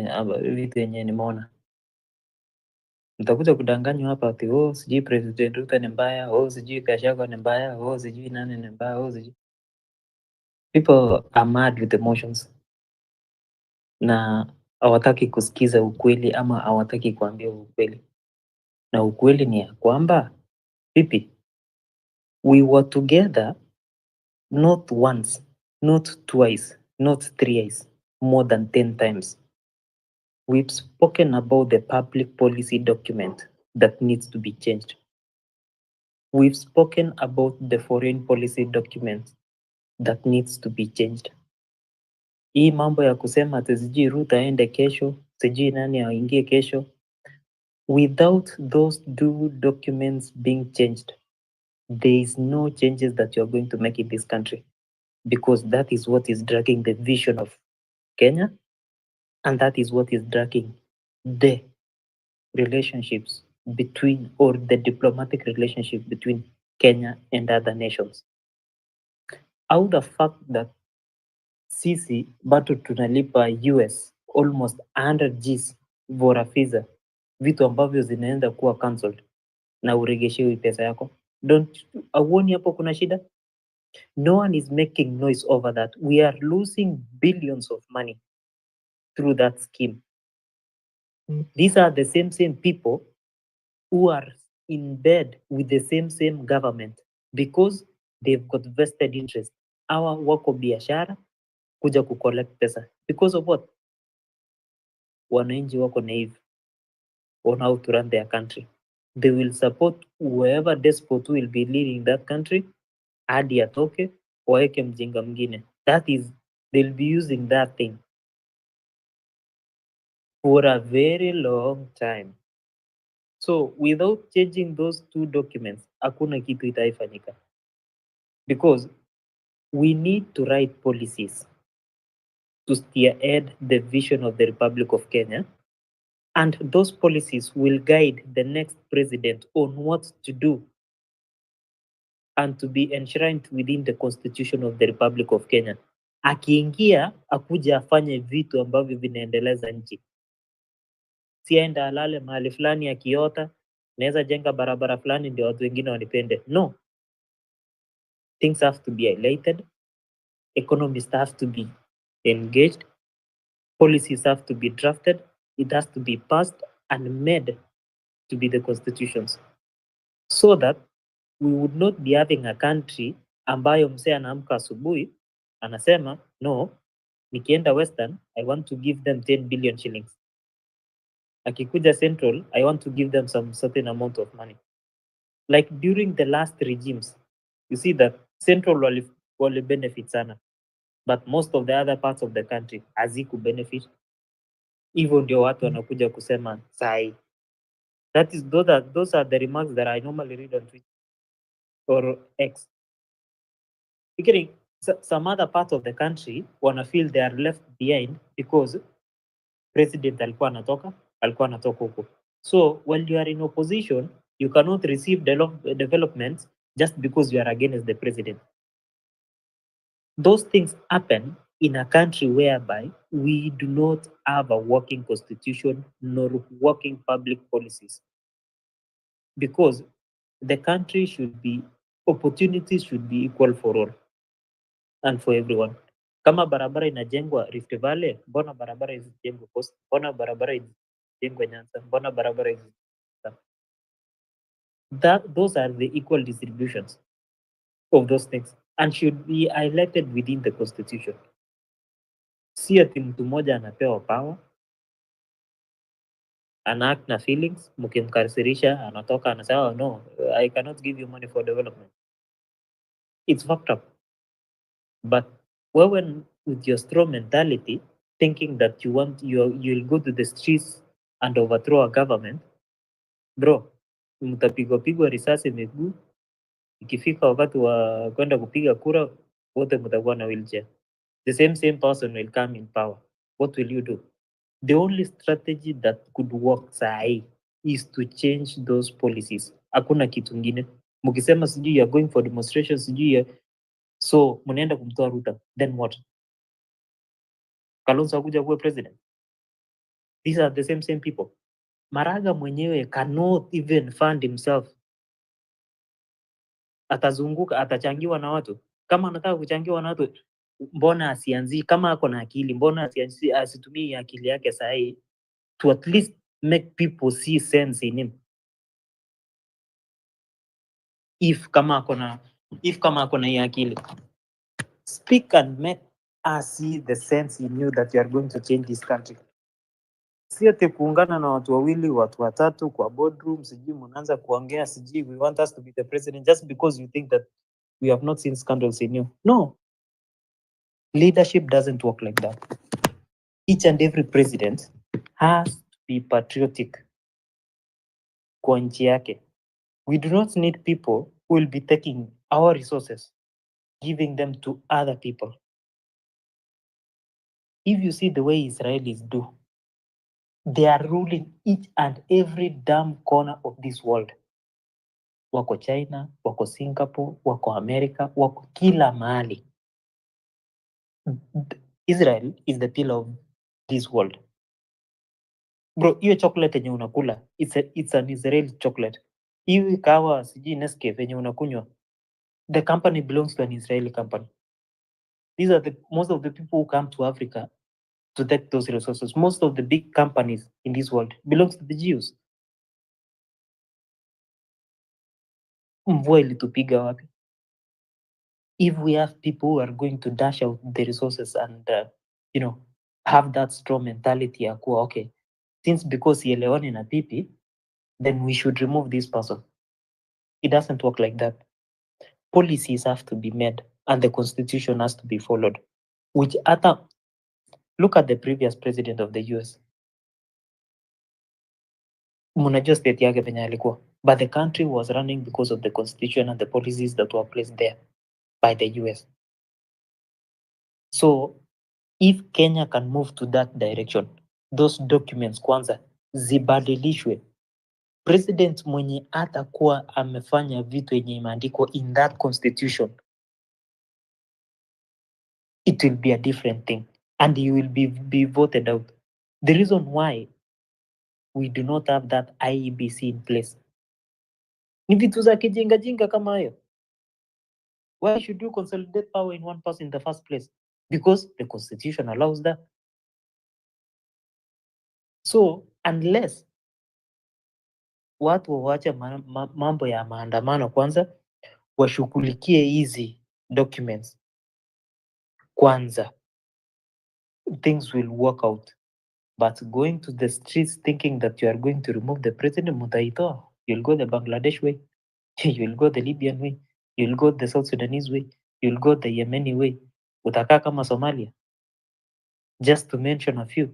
yenye nimeona. Mtakuja kudanganywa hapa ati sijui President Ruto ni mbaya, sijui Gachagua ni mbaya, sijui nani ni mbaya, sijui. People are mad with emotions. Na hawataki kusikiza ukweli ama hawataki kuambia ukweli. Na ukweli ni ya kwamba vipi, we were together not once, not twice, not thrice, more than 10 times. We've spoken about the public policy document that needs to be changed. We've spoken about the foreign policy document that needs to be changed. Hii mambo ya kusema ati sijui Ruto aende kesho, sijui nani aingie kesho, without those two documents being changed, there is no changes that you are going to make in this country, because that is what is dragging the vision of Kenya, and that is what is dragging the relationships between, or the diplomatic relationship between Kenya and other nations. How the fact that sisi bado tunalipa US almost 100 Gs for a visa, vitu ambavyo zinaenda kuwa cancelled na uregeshewi pesa yako. Auoni hapo kuna shida? No one is making noise over that. We are losing billions of money through that scheme. These are the same people who are in bed with the same government because they've got vested interest. Hawa wako biashara kuja kucollect pesa. Because of what? Wananchi wako naive on how to run their country. They will support whoever despot will be leading that country hadi atoke waeke mjinga mwingine. That is, they'll be using that thing for a very long time. So without changing those two documents, hakuna kitu itaifanyika. Because we need to write policies to spearhead the vision of the Republic of Kenya, and those policies will guide the next president on what to do and to be enshrined within the constitution of the Republic of Kenya. Akiingia akuja afanye vitu ambavyo vinaendeleza nchi. Sienda alale mahali fulani akiota, naweza jenga barabara fulani ndio watu wengine wanipende. No. Things have to be highlighted. Economists have to be engaged. Policies have to be drafted. It has to be passed and made to be the constitutions. So that we would not be having a country ambayo msee anaamka asubuhi anasema no, nikienda Western I want to give them 10 billion shillings. Akikuja Central I want to give them some certain amount of money. Like during the last regimes, you see that Central wali benefit sana, but most of the other parts of the country haziku benefit. Hivyo ndio watu wanakuja kusema sai. Those are the remarks that I normally read on Twitter or X. Beginning, some other parts of the country wanna feel they are left behind because president alikuwa anatoka huko. So while you are in opposition, you cannot receive developments just because you are against the president. Those things happen in a country whereby we do not have a working constitution nor working public policies. Because the country opportunities should be equal for all and for everyone. Kama barabara inajengwa Rift Valley, mbona barabara isijengwe Coast? Mbona barabara isijengwe Nyanza? Mbona barabara isijengwe? Those are the equal distributions of those things and should be highlighted within the constitution. Si ati mtu mmoja anapewa power, ana act na feelings, mkimkasirisha anatoka anasema oh, no, I cannot give you money for development. It's fucked up. But when with your strong mentality, thinking that you'll go to the streets and overthrow a government, bro, mtapigwa risasi miguu. Ikifika wakati wa kwenda kupiga kura, wote mtakuwa na wheelchair. The same person will come in power. What will you do? The only strategy that could work sahi is to change those policies. Hakuna kitu ngine. Mkisema sijui you are going for demonstrations, sijui so mnaenda kumtoa Ruto, then what? Kalonzo akuja kuwa president? These are the same people. Maraga mwenyewe cannot even fund himself. Atazunguka, atachangiwa na watu. Kama anataka kuchangiwa na watu, mbona asianzi kama ako na akili, mbona asitumie akili yake sahi to at least make people see sense in him. If kama ako na hiyo akili, speak and make us see the sense in you that you are going to change this country. Si ati kuungana na watu wawili, watu watatu kwa boardroom, sijui mnaanza kuongea sijui we want us to be the president just because you think that we have not seen scandals in you. No. Leadership doesn't work like that. Each and every president has to be patriotic kwa nchi yake. We do not need people who will be taking our resources, giving them to other people. If you see the way Israelis do, they are ruling each and every damn corner of this world. Wako China, wako Singapore, wako America, wako kila mahali. Israel is the pillar of this world. Bro, hiyo chocolate yenye unakula, it's an Israeli chocolate. Hiyo kawa sijui Nescafe yenye unakunywa, the company belongs to an Israeli company. These are most of the people who come to Africa to take those resources. Most of the big companies in this world belongs to the Jews. Mvua ilitupiga wapi? If we have people who are going to dash out the resources and have that strong mentality ya kuwa okay, since because ielewani na pipi, then we should remove this person. It doesn't work like that. Policies have to be made and the constitution has to be followed. Which look at the previous president of the US. Mnajua state yake penye alikuwa. But the country was running because of the constitution and the policies that were placed there by the US. So if Kenya can move to that direction, those documents kwanza zibadilishwe. President mwenye atakuwa amefanya vitu yenye imeandikwa in that constitution, it will be a different thing and he will be voted out. The reason why we do not have that IEBC in place ni vitu za kijinga kama hayo. Why should you consolidate power in one person in the first place? Because the constitution allows that. So unless watu wawache mambo ya maandamano kwanza, washughulikie hizi documents kwanza, things will work out. But going to the streets thinking that you are going to remove the president, mutaitoa. You'll go the Bangladesh way, you'll go the Libyan way, you'll go the South Sudanese way, you'll go the Yemeni way. Utakaa kama Somalia, just to mention a few.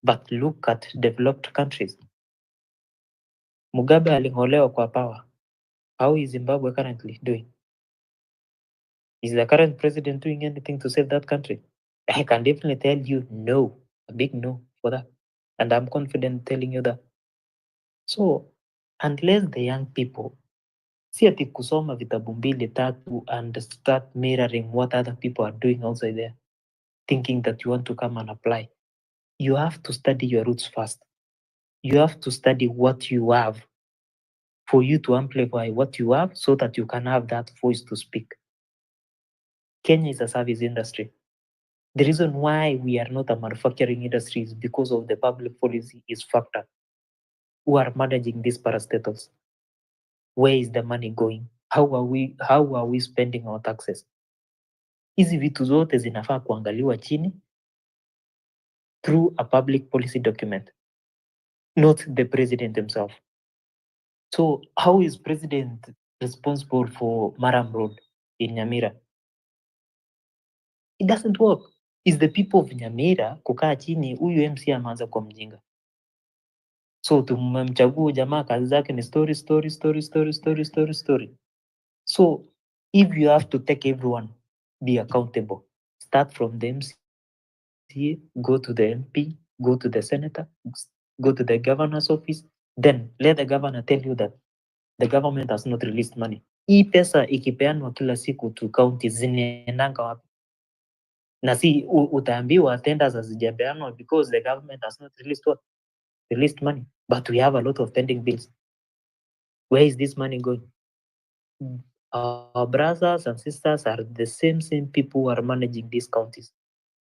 But look at developed countries. Mugabe aling'olewa kwa power. How is Zimbabwe currently doing? Is the current president doing anything to save that country? I can definitely tell you no, a big no for that. And I'm confident telling you that. So, unless the young people si ati kusoma vitabu mbili tatu and start mirroring what other people are doing outside there, thinking that you want to come and apply, you have to study your roots first. You have to study what you have for you to amplify what you have so that you can have that voice to speak. Kenya is a service industry. The reason why we are not a manufacturing industry is because of the public policy is factor. Who are managing these parastatals? Where is the money going? How are we spending our taxes? Hizi vitu zote zinafaa kuangaliwa chini through a public policy document, not the president himself. So how is president responsible for Maram Road in Nyamira? It doesn't work. It's the people of Nyamira kukaa chini, huyu MC ameanza kwa mjinga. So tumemchagua jamaa, kazi zake ni story. So if you have to take everyone, be accountable. Start from the MCA, go to the MP, go to the senator, go to the governor's office. Then let the governor tell you that the government has not released money. Hii pesa ikipeanwa kila siku to county zinaendanga wapi? Na si utaambiwa tenders hazijapeanwa because the government has not released money. But we have a lot of pending bills. Where is this money going? Our brothers and sisters are the same people who are managing these counties.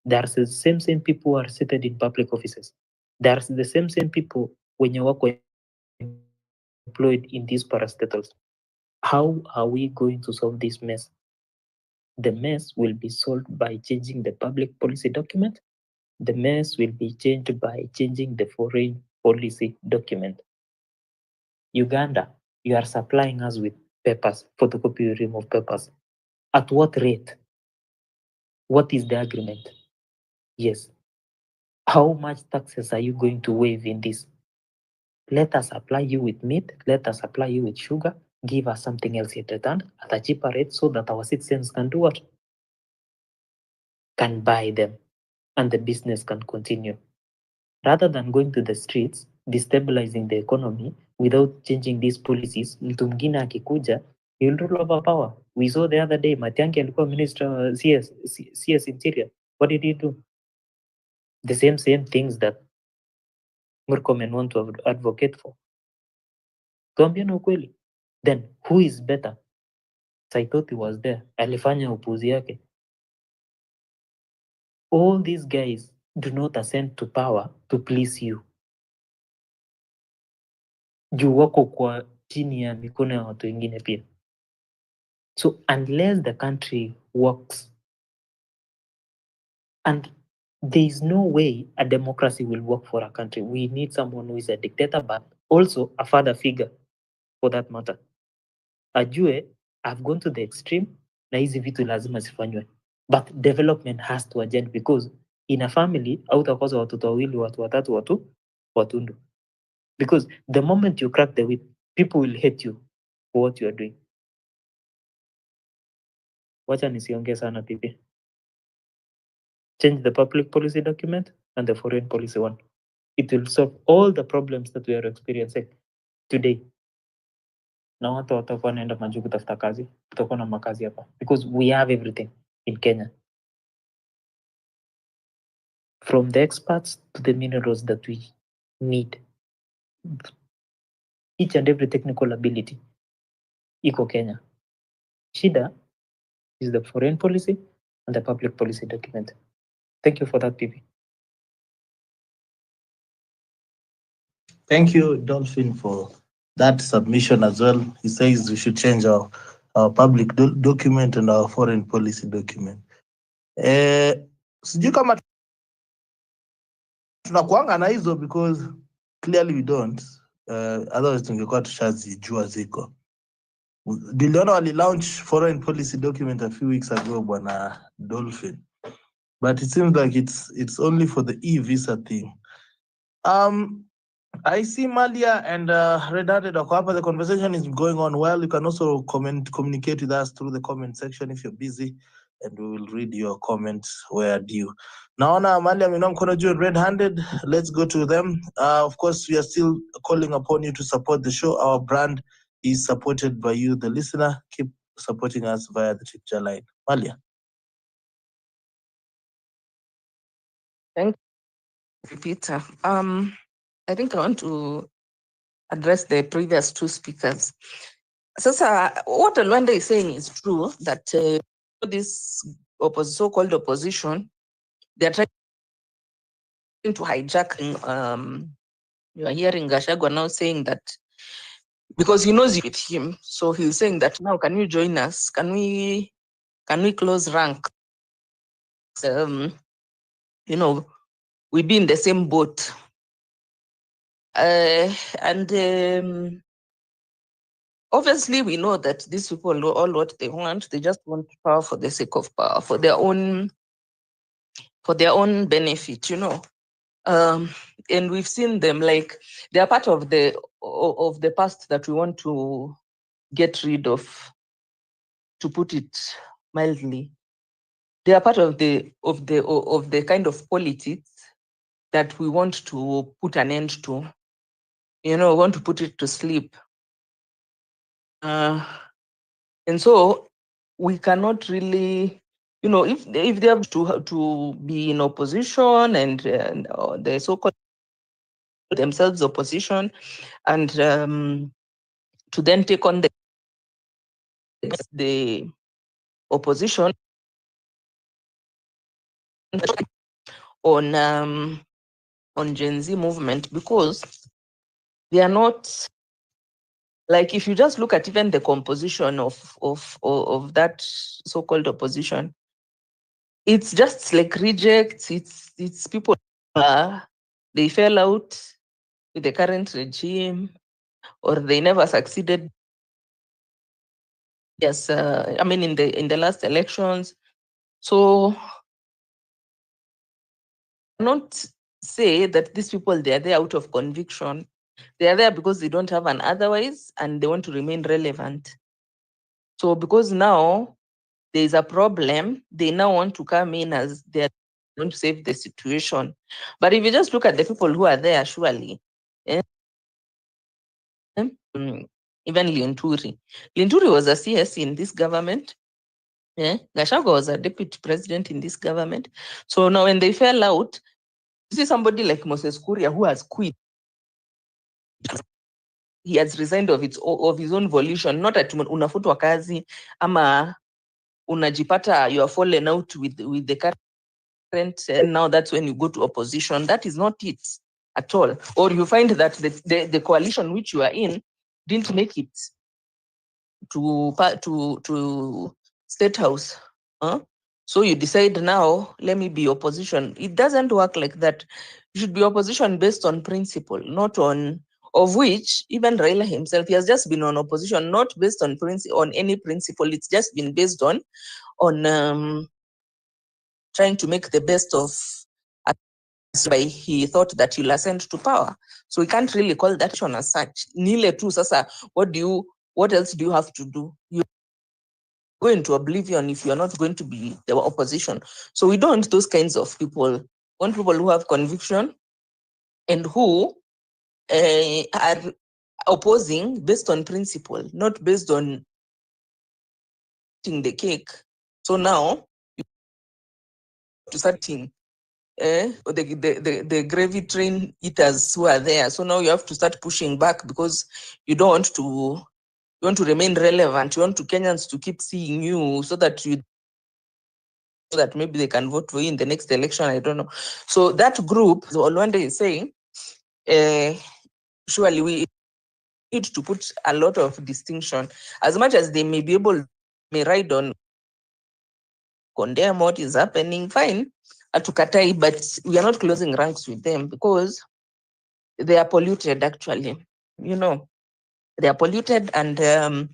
There's the same people who are seated in public offices. There's the same people when you work employed in these parastatals. How are we going to solve this mess? The mess will be solved by changing the public policy document. The mess will be changed by changing the foreign policy document. Uganda, you are supplying us with papers, photocopy remove papers. At what rate? What is the agreement? Yes. How much taxes are you going to waive in this? Let us supply you with meat. Let us supply you with sugar. Give us something else in return at a cheaper rate so that our citizens can do what? Can buy them and the business can continue. Rather than going to the streets, destabilizing the economy without changing these policies, mtu mwingine akikuja, he'll rule over power. We saw the other day, Matiang'i alikuwa minister CS Interior. What did he do? The same things that Murkomen want to advocate for. Tuambiane ukweli. Then who is better? Saitoti was there. Alifanya upuzi yake. All these guys do not ascend to power to please you. Juu wako kwa chini ya mikono ya watu wengine pia. So unless the country works, and there is no way a democracy will work for a country. We need someone who is a dictator, but also a father figure for that matter. Ajue, I've gone to the extreme, na hizi vitu lazima zifanywe. But development has to agenda because in a family, hautakosa watoto wawili, watu watatu, watundu. Because the moment you crack the whip, people will hate you for what you are doing. Wacha nisiongee sana pipi. Change the public policy document and the foreign policy one. It will solve all the problems that we are experiencing today. Na watu watakuwa naenda majuu kutafuta kazi, tutakuwa na makazi hapa because we have everything in Kenya. From the experts to the minerals that we need. Each and every technical ability iko Kenya. Shida is the foreign policy and the public policy document. Thank you for that, Pipi. Thank you, Dolphin, for that submission as well. He says we should change our public document and our foreign policy document. Sijui kama tunakuanga na hizo because clearly we don't. Otherwise tungekuwa tushazijua ziko. Niliona wali launch foreign policy document a few weeks ago, bwana Dolphin. But it seems like it's only for the e-visa thing. I see Malia and Redheaded Okwapa. The conversation is going on well. You can also communicate with us through the comment section if you're busy, and we will read your comments where due. Naona Malia mkono juu red-handed. Let's go to them. Of course, we are still calling upon you to support the show. Our brand is supported by you, the listener. Keep supporting us via the Twitter line. Malia. Thank you, Peter. I think I want to address the previous two speakers. So, what Alwanda is saying is true, that this so-called opposition, they're trying to hijack. You are hearing Gachagua now saying that because he knows with him, so he's saying that now, can you join us? Can we close ranks? We be in the same boat. Obviously, we know that these people know all what they want. They just want power for the sake of power, for their own benefit, And we've seen them like they are part of the past that we want to get rid of. To put it mildly, they are part of the kind of politics that we want to put an end to. We want to put it to sleep. And so we cannot really, if they have to be in opposition and the so-called themselves opposition, and to then take on the opposition on Gen Z movement, because they are not, like, if you just look at even the composition of that so-called opposition, it's just like rejects. It's people they fell out with the current regime, or they never succeeded. Yes, I mean in the last elections. So not say that these people, they are there out of conviction. They are there because they don't have an otherwise, and they want to remain relevant. So because now there is a problem, they now want to come in as they're going to save the situation. But if you just look at the people who are there, surely, even Linturi was a CS in this government. Gachagua was a deputy president in this government. So now when they fell out, you see somebody like Moses Kuria who has quit. He has resigned of his own volition, not at unafutwa kazi ama unajipata you are fallen out with the current, and now that's when you go to opposition. That is not it at all. Or you find that the coalition which you are in didn't make it to State House. So you decide now, let me be opposition. It doesn't work like that. You should be opposition based on principle, not on, of which even Raila himself, he has just been on opposition, not based on any principle. It's just been based on trying to make the best of why he thought that he'll ascend to power. So we can't really call that one as such. Nile tu sasa, what else do you have to do? You go into oblivion if you're not going to be the opposition. So we don't want those kinds of people. We want people who have conviction and who are opposing based on principle, not based on eating the cake. So now you have to start eating the gravy train eaters who are there. So now you have to start pushing back because you don't want to, you want to remain relevant. You want to Kenyans to keep seeing you so that maybe they can vote for you in the next election. I don't know. So that group, Olwande is saying, surely we need to put a lot of distinction. As much as they may be able, may ride on, condemn what is happening, fine, atukatai, but we are not closing ranks with them because they are polluted, actually. You know, they are polluted, and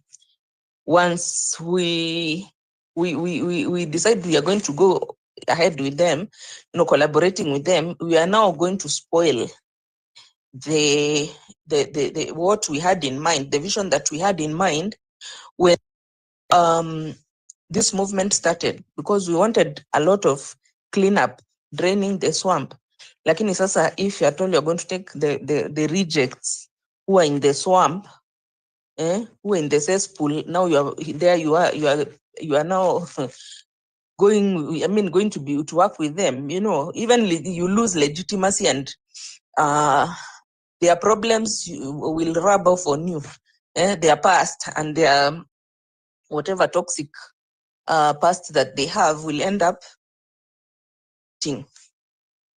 once we decide we are going to go ahead with them, collaborating with them, we are now going to spoil the what we had in mind, the vision that we had in mind when this movement started, because we wanted a lot of cleanup, draining the swamp. Lakini sasa, if you are told you're going to take the rejects who are in the swamp, who are in the cesspool, now you are now going to work with them. Even you lose legitimacy, and their problems will rub off on you. Their past and their whatever toxic past that they have will end up in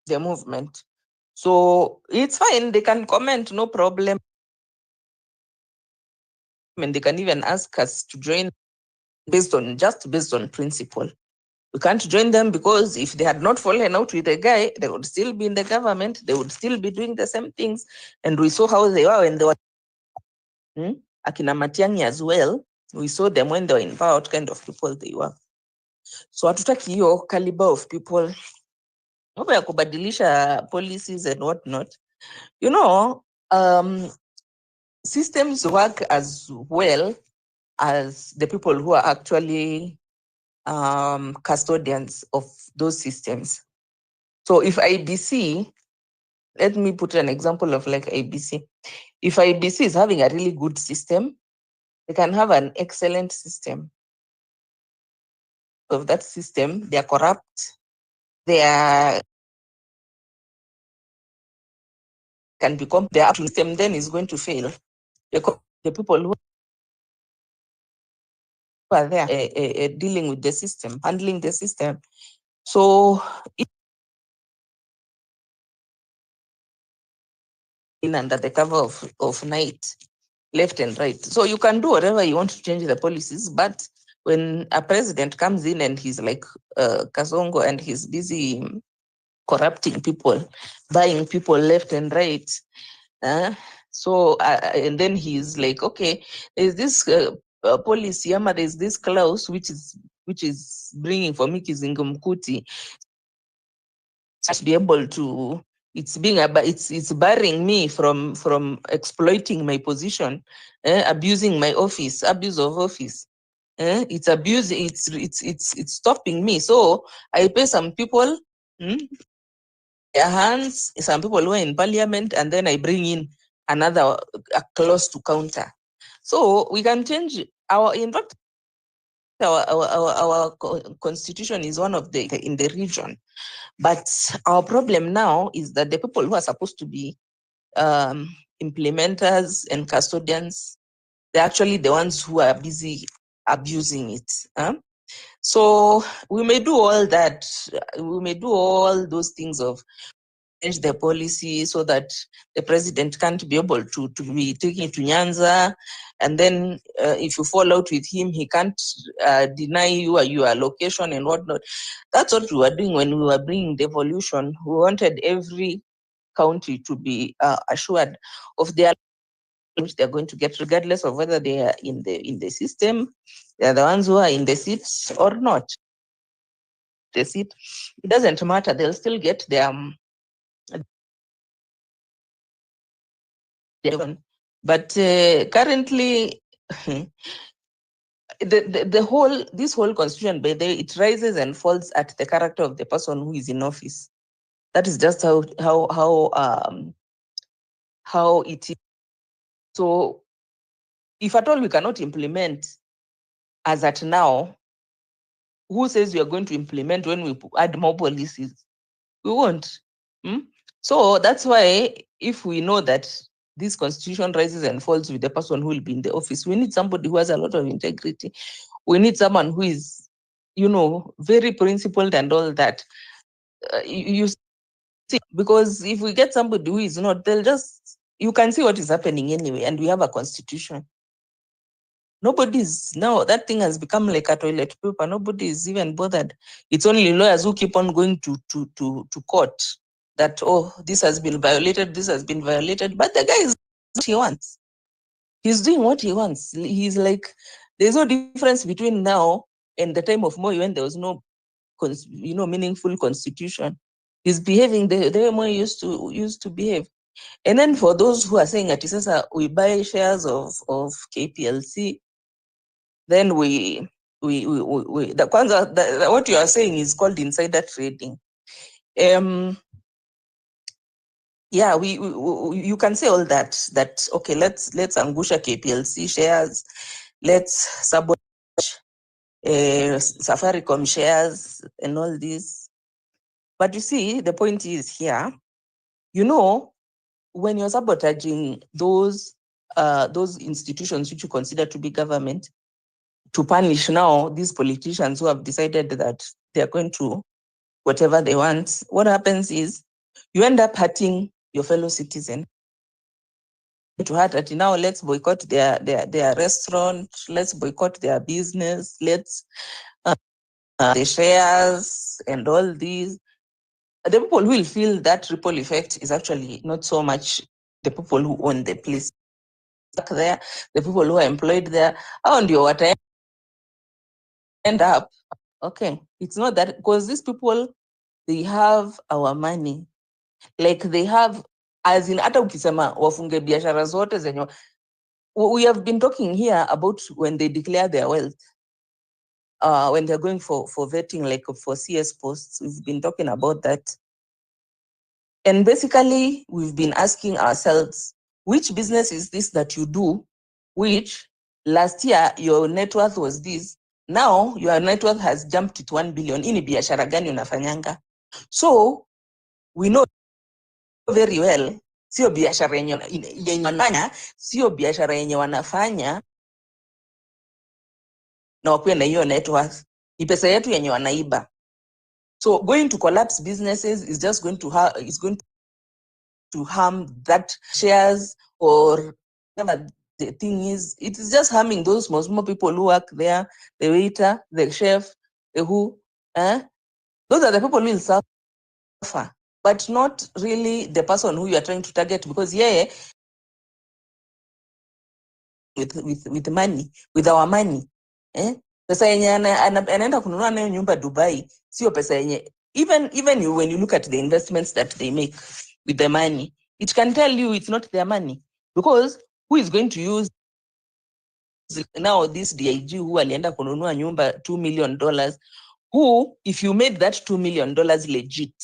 the movement. So it's fine, they can comment, no problem. And they can even ask us to join based on principle. We can't join them because if they had not fallen out with a guy, they would still be in the government, they would still be doing the same things. And we saw how they were when they were Akina Matiang'i as well. We saw them when they were in power, what kind of people they were. So hatutaki hiyo caliber of people. Mambo ya kubadilisha policies and whatnot. Systems work as well as the people who are actually custodians of those systems. So if IBC, let me put an example of like IBC. If IBC is having a really good system, they can have an excellent system. Of that system, they are corrupt, they can become their system, then is going to fail. The people who are there dealing with the system, handling the system. So in under the cover of night, left and right. So you can do whatever you want to change the policies, but when a president comes in and he's like Kasongo and he's busy corrupting people, buying people left and right, and then he's like, okay, there's this policy, there's this clause which is bringing for me Kizingumkuti to be able to. It's barring me from exploiting my position, abusing my office, abuse of office. It's abusing. It's stopping me. So I pay some people their hands. Some people who are in parliament, and then I bring in another clause to counter. So we can change our. In fact, our constitution is one of the in the region. But our problem now is that the people who are supposed to be implementers and custodians, they're actually the ones who are busy abusing it. So we may do all that. We may do all those things of change the policy so that the president can't be able to be taking it to Nyanza. And then if you fall out with him, he can't deny you your location and whatnot. That's what we were doing when we were bringing devolution. We wanted every county to be assured of their which they're going to get, regardless of whether they are in the system. They are the ones who are in the seats or not. The seat, it doesn't matter. They'll still get their but currently this whole constitution, by the way, it rises and falls at the character of the person who is in office. That is just how it is. So if at all we cannot implement as at now, who says we are going to implement when we add more policies? We won't. So that's why if we know that this constitution rises and falls with the person who will be in the office, we need somebody who has a lot of integrity. We need someone who is, very principled and all that. You see, because if we get somebody who is not, you can see what is happening anyway, and we have a constitution. Now that thing has become like a toilet paper. Nobody is even bothered. It's only lawyers who keep on going to court that, this has been violated, this has been violated. But the guy is what he wants. He's doing what he wants. He's like, there's no difference between now and the time of Moi when there was no, meaningful constitution. He's behaving the way Moi used to behave. And then for those who are saying that we buy shares of KPLC, then what you are saying is called insider trading. Yeah, you can say all that okay, let's angusha KPLC shares, let's sabotage Safaricom shares and all this. But you see, the point is here, when you're sabotaging those institutions which you consider to be government, to punish now these politicians who have decided that they're going to whatever they want, what happens is you end up hurting your fellow citizen. To hurt that now, let's boycott their restaurant, let's boycott their business, let's the shares and all these. The people who will feel that ripple effect is actually not so much the people who own the place back there, the people who are employed there. How do you end up? Okay, it's not that, because these people, they have our money. Like they have, as in hata ukisema wafunge biashara zote zenye, we have been talking here about when they declare their wealth, when they're going for vetting, like for CS posts. We've been talking about that. And basically, we've been asking ourselves, which business is this that you do, which last year your net worth was this, now your net worth has jumped to 1 billion. Ini biashara gani unafanyanga? So we know very well, sio biashara yenye wanafanya, sio biashara yenye wanafanya na wakuwe na hiyo net worth. Ni pesa yetu yenye wanaiba. So going to collapse businesses is just going to harm that shares or whatever the thing is. It is just harming those small people who work there, the waiter, the chef, the who. Those are the people who will suffer, but not really the person who you are trying to target, because with money, with our money. Pesa yenye anaenda kununua nayo nyumba Dubai, sio pesa yenye, even when you look at the investments that they make with the money, it can tell you it's not their money, because who is going to use now this DIG who alienda kununua nyumba $2 million, who, if you made that $2 million legit,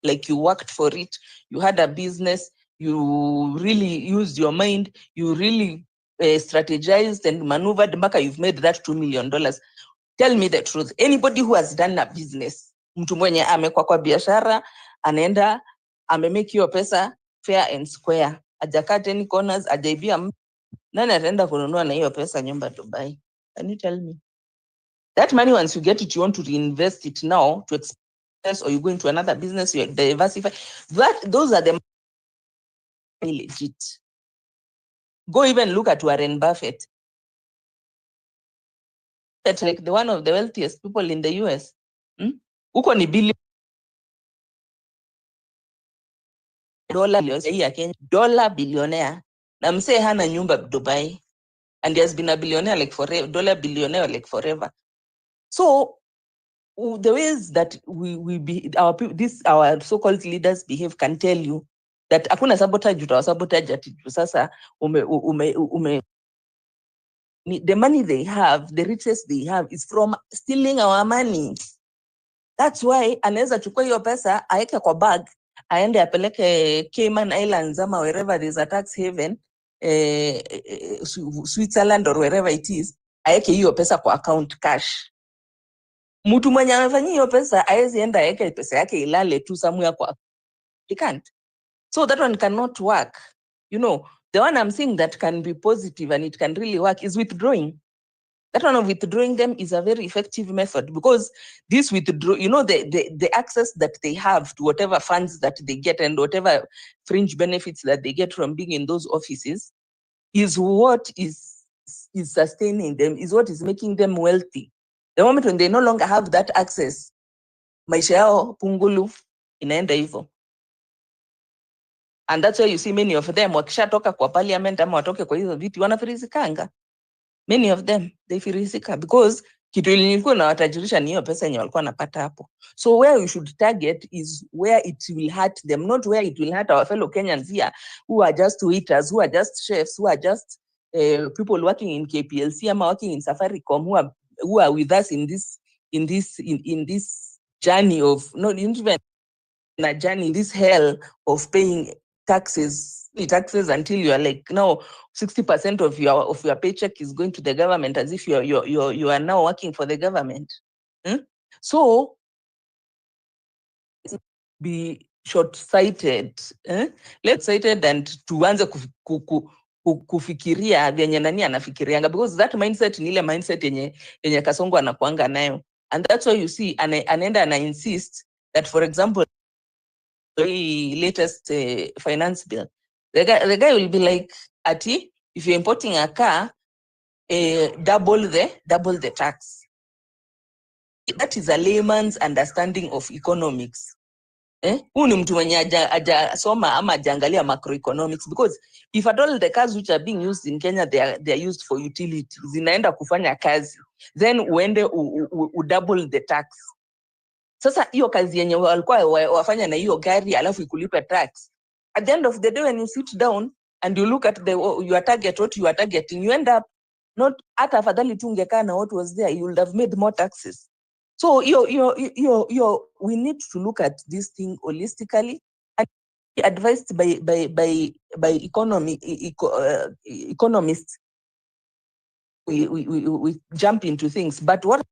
like you worked for it, you had a business, you really used your mind, you really strategized and maneuvered, mpaka you've made that $2 million. Tell me the truth. Anybody who has done a business, mtu mwenye amekwa kwa biashara, anaenda, amemake hiyo pesa fair and square, ajakat any corners, ajaibia, nani ataenda kununua na hiyo pesa nyumba Dubai? Can you tell me? That money, once you get it, you want to reinvest it now to expense, or you go into another business, you diversify. Those are the legit. Go even look at Warren Buffett. That's like the one of the wealthiest people in the US. Uko ni $1 billion dollar billionaire. Na mse hana nyumba Dubai. And he has been a billionaire like forever, dollar billionaire like forever. So the ways that our so-called leaders behave can tell you that hakuna sabotage, utawasabotage ati sasa the money they have, the riches they have is from stealing our money. That's why anaweza chukua hiyo pesa aeke kwa bag, aende apeleke Cayman Islands ama wherever there's a tax haven, Switzerland or wherever it is, aeke hiyo pesa kwa account cash. Mtu mwenye amefanya hiyo pesa haezi enda aeke pesa yake ilale tu somewhere kwa. He can't. So that one cannot work. You know, the one I'm saying that can be positive and it can really work is withdrawing. That one of withdrawing them is a very effective method, because this withdraw, you know, the access that they have to whatever funds that they get and whatever fringe benefits that they get from being in those offices is what is sustaining them, is what is making them wealthy. The moment when they no longer have that access, maisha yao pungulu inaenda hivyo. And that's why you see many of them wakishatoka kwa parliament ama watoke kwa hizo viti wanafirizikanga. Many of them they firizika because kitu ilikuwa na watajirisha ni hiyo pesa yenye walikuwa wanapata hapo. So where we should target is where it will hurt them, not where it will hurt our fellow Kenyans here who are just waiters, who are just chefs, who are just people working in KPLC ama working in Safaricom, who are with us in this journey of not even a journey, in this hell of paying taxes until you are like now 60% of your paycheck is going to the government, as if you are now working for the government. So be short-sighted, left-sighted, and tuanze kufikiria vyenye nani anafikirianga, because that mindset ni ile mindset yenye Kasongo anakuanga nayo, and that's why you see anaenda ana insist that, for example, the latest finance bill, the guy will be like, ati, if you're importing a car, double the tax. That is a layman's understanding of economics. Huu ni mtu mwenye ajasoma ama ajaangalia macroeconomics, because if at all the cars which are being used in Kenya, they are used for utility, zinaenda kufanya kazi, then uende double the tax. Sasa hiyo kazi yenye walikuwa wafanya na hiyo gari alafu ikulipe tax, at the end of the day when you sit down and you look at your target, what you are targeting, you end up not, hata afadhali tu ungekaa na what was there, you would have made more taxes. So we need to look at this thing holistically and be advised by economists. We jump into things, but what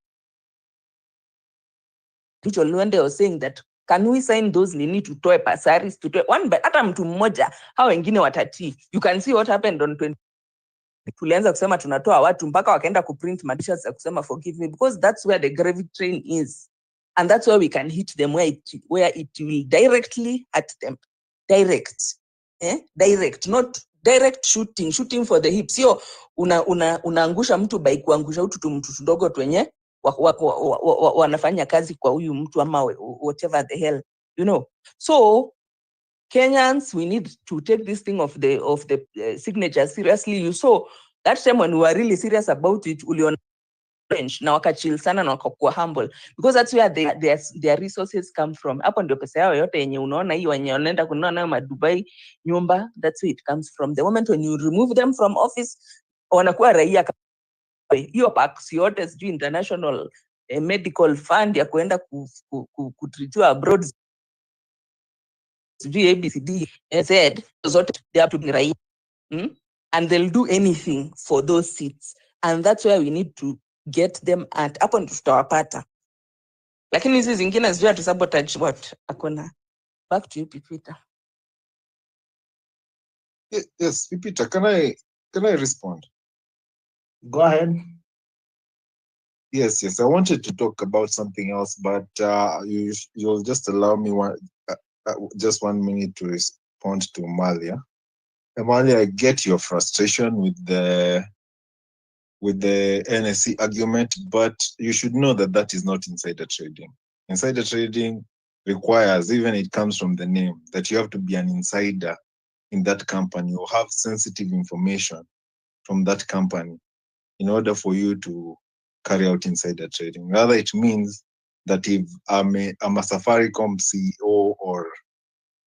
Luende was saying that, can we sign those nini tutoe pasaris, tutoe one by hata mtu mmoja, hao wengine watati. You can see what happened on tulianza kusema tunatoa watu mpaka wakaenda kuprint t-shirts ya kusema forgive me, because that's where the gravity train is, and that's where we can hit them where it will directly hurt them. Direct, direct, not direct shooting for the hip. Sio unaangusha mtu by kuangusha mtu tudogo twenye wanafanya kazi kwa huyu mtu ama whatever the hell, you know. So Kenyans, we need to take this thing of the signatures seriously. You saw that time when we were really serious about it, uliona na wakachill sana na wakakuwa humble, because that's where their resources come from. Hapo ndio pesa yao yote yenye unaona hii wenye wanaenda kununua nayo Dubai nyumba, that's where it comes from. The moment when you remove them from office, wanakuwa raia. Hiyo packs yote sijui international medical fund ya kuenda kutritiwa abroad, sijui ABCD, Z, zote they have to be raia. And they'll do anything for those seats, and that's where we need to get them at. Hapo ndio tutawapata, lakini hizi zingine sijui atu sabotage what akona. Back to you, Peter. Yes, Peter, can I respond? Go ahead. Yes, I wanted to talk about something else, but you'll just allow me just 1 minute to respond to Malia. Malia, I get your frustration with the NSC argument, but you should know that is not insider trading. Insider trading requires, even it comes from the name, that you have to be an insider in that company or have sensitive information from that company in order for you to carry out insider trading. Rather, it means that if I'm a Safaricom CEO or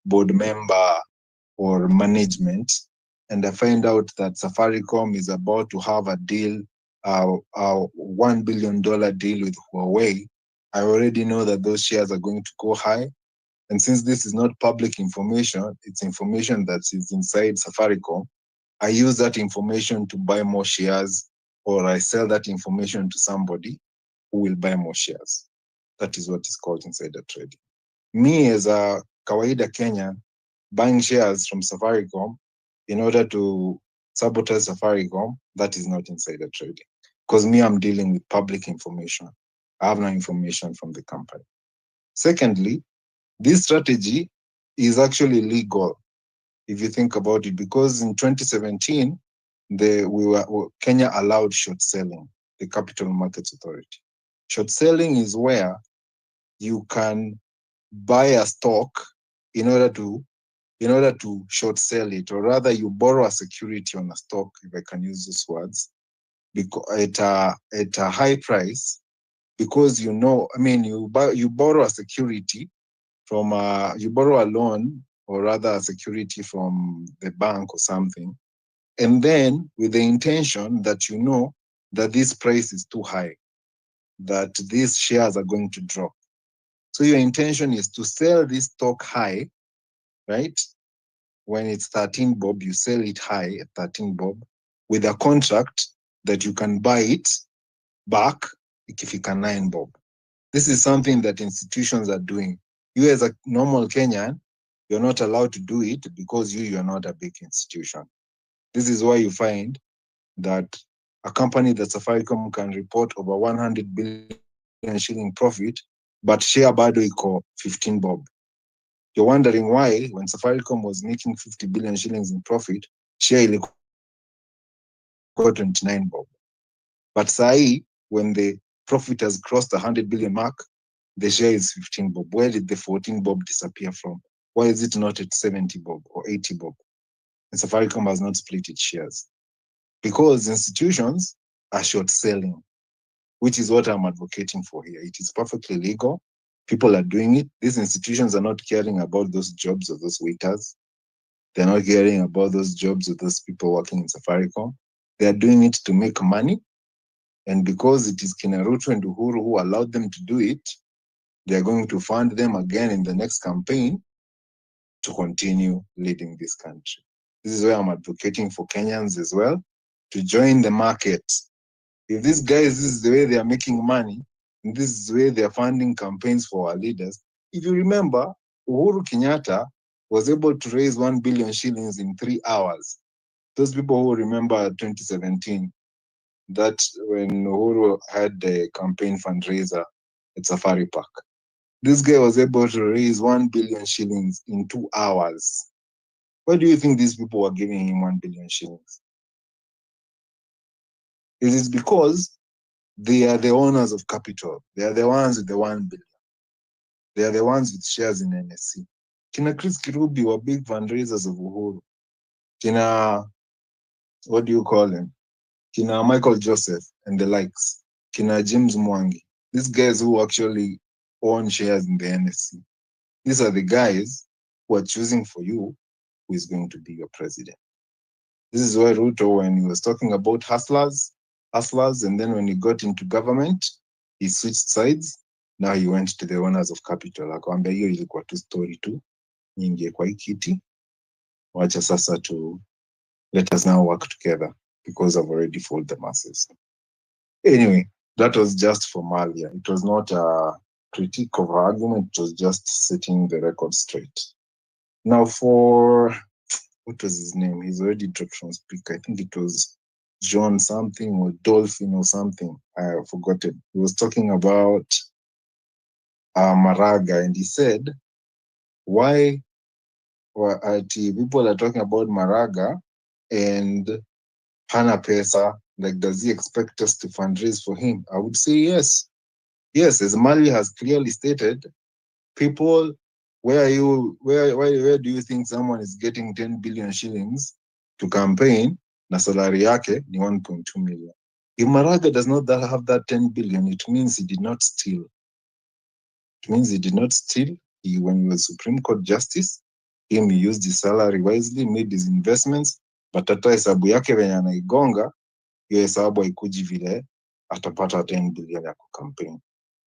board member or management, and I find out that Safaricom is about to have a deal, a $1 billion deal with Huawei, I already know that those shares are going to go high. And since this is not public information, it's information that is inside Safaricom, I use that information to buy more shares, or I sell that information to somebody who will buy more shares. That is what is called insider trading. Me, as a kawaida Kenyan, buying shares from Safaricom in order to sabotage Safaricom, that is not insider trading. Because me, I'm dealing with public information. I have no information from the company. Secondly, this strategy is legal, if you think about it, because in 2017, Kenya allowed short selling, the Capital Markets Authority. Short selling is where you can buy a stock in order to short sell it, or rather you borrow a security on a stock, if I can use those words, because at a high price, because you borrow a security from you borrow a loan, or rather a security from the bank or something, and then with the intention that you know that this price is too high, that these shares are going to drop. So your intention is to sell this stock high, right? When it's 13 bob, you sell it high at 13 bob with a contract that you can buy it back ikifika 9 bob. This is something that institutions are doing. You as a normal Kenyan, you're not allowed to do it because you are not a big institution. This is why you find that a company that Safaricom can report over 100 billion shilling profit, but share bado iko 15 bob. You're wondering why, when Safaricom was making 50 billion shillings in profit, share ilikuwa 29 bob. But sahi, when the profit has crossed the 100 billion mark, the share is 15 bob. Where did the 14 bob disappear from? Why is it not at 70 bob or 80 bob? And Safaricom has not split its shares. Because institutions are short selling, which is what I'm advocating for here. It is perfectly legal. People are doing it. These institutions are not caring about those jobs of those waiters. They're not caring about those jobs of those people working in Safaricom. They are doing it to make money. And because it is Kina Ruto and Uhuru who allowed them to do it, they're going to fund them again in the next campaign to continue leading this country. This is where I'm advocating for Kenyans as well, to join the market. If these guys, this is the way they are making money, and this is the way they are funding campaigns for our leaders. If you remember, Uhuru Kenyatta was able to raise 1 billion shillings in 3 hours. Those people who remember 2017, that when Uhuru had the campaign fundraiser at Safari Park, this guy was able to raise 1 billion shillings in 2 hours. Why do you think these people were giving him 1 billion shillings? It is because they are the owners of capital. They are the ones with the 1 billion. They are the ones with shares in NSC. Kina Chris Kirubi were big fundraisers of Uhuru. Kina, what do you call him? Kina Michael Joseph and the likes. Kina James Mwangi. These guys who actually own shares in the NSC. These are the guys who are choosing for you who is going to be your president. This is why Ruto, when he was talking about hustlers, and then when he got into government, he switched sides. Now he went to the owners of capital. Akamwambia hiyo ilikuwa tu story tu. Niingie kwa hii kiti. Wacha sasa to let us now work together because I've already fooled the masses. Anyway, that was just for Malia. It was not a critique of her argument. It was just setting the record straight. Now for, what was his name? He's already dropped from speaker. I think it was John something or Dolphin or something. I have forgotten. He was talking about Maraga, and he said, why people are talking about Maraga and Hana Pesa, like, does he expect us to fundraise for him? I would say yes. Yes, as Mali has clearly stated, people, where do you think someone is getting 10 billion shillings to campaign na salary yake ni 1.2 million? If Maraga does not have that 10 billion, it means he did not steal. It means he did not steal. When he was Supreme Court Justice, he used his salary wisely, made his investments, but hata hesabu yake venye anaigonga, hiyo hesabu haikuji vile atapata 10 billion ya kucampaign.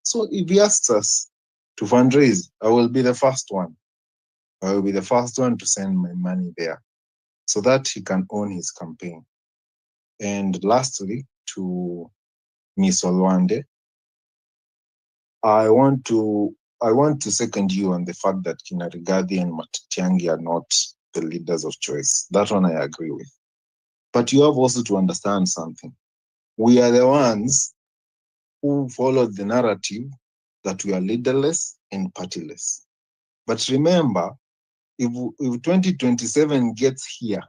So if he asks us to fundraise, I will be the first one. I will be the first one to send my money there so that he can own his campaign. And lastly, to Ms. Olwande, I want to second you on the fact that Kina Rigathi and Matiang'i are not the leaders of choice. That one I agree with. But you have also to understand something. We are the ones who followed the narrative that we are leaderless and partyless. But remember, if 2027 gets here,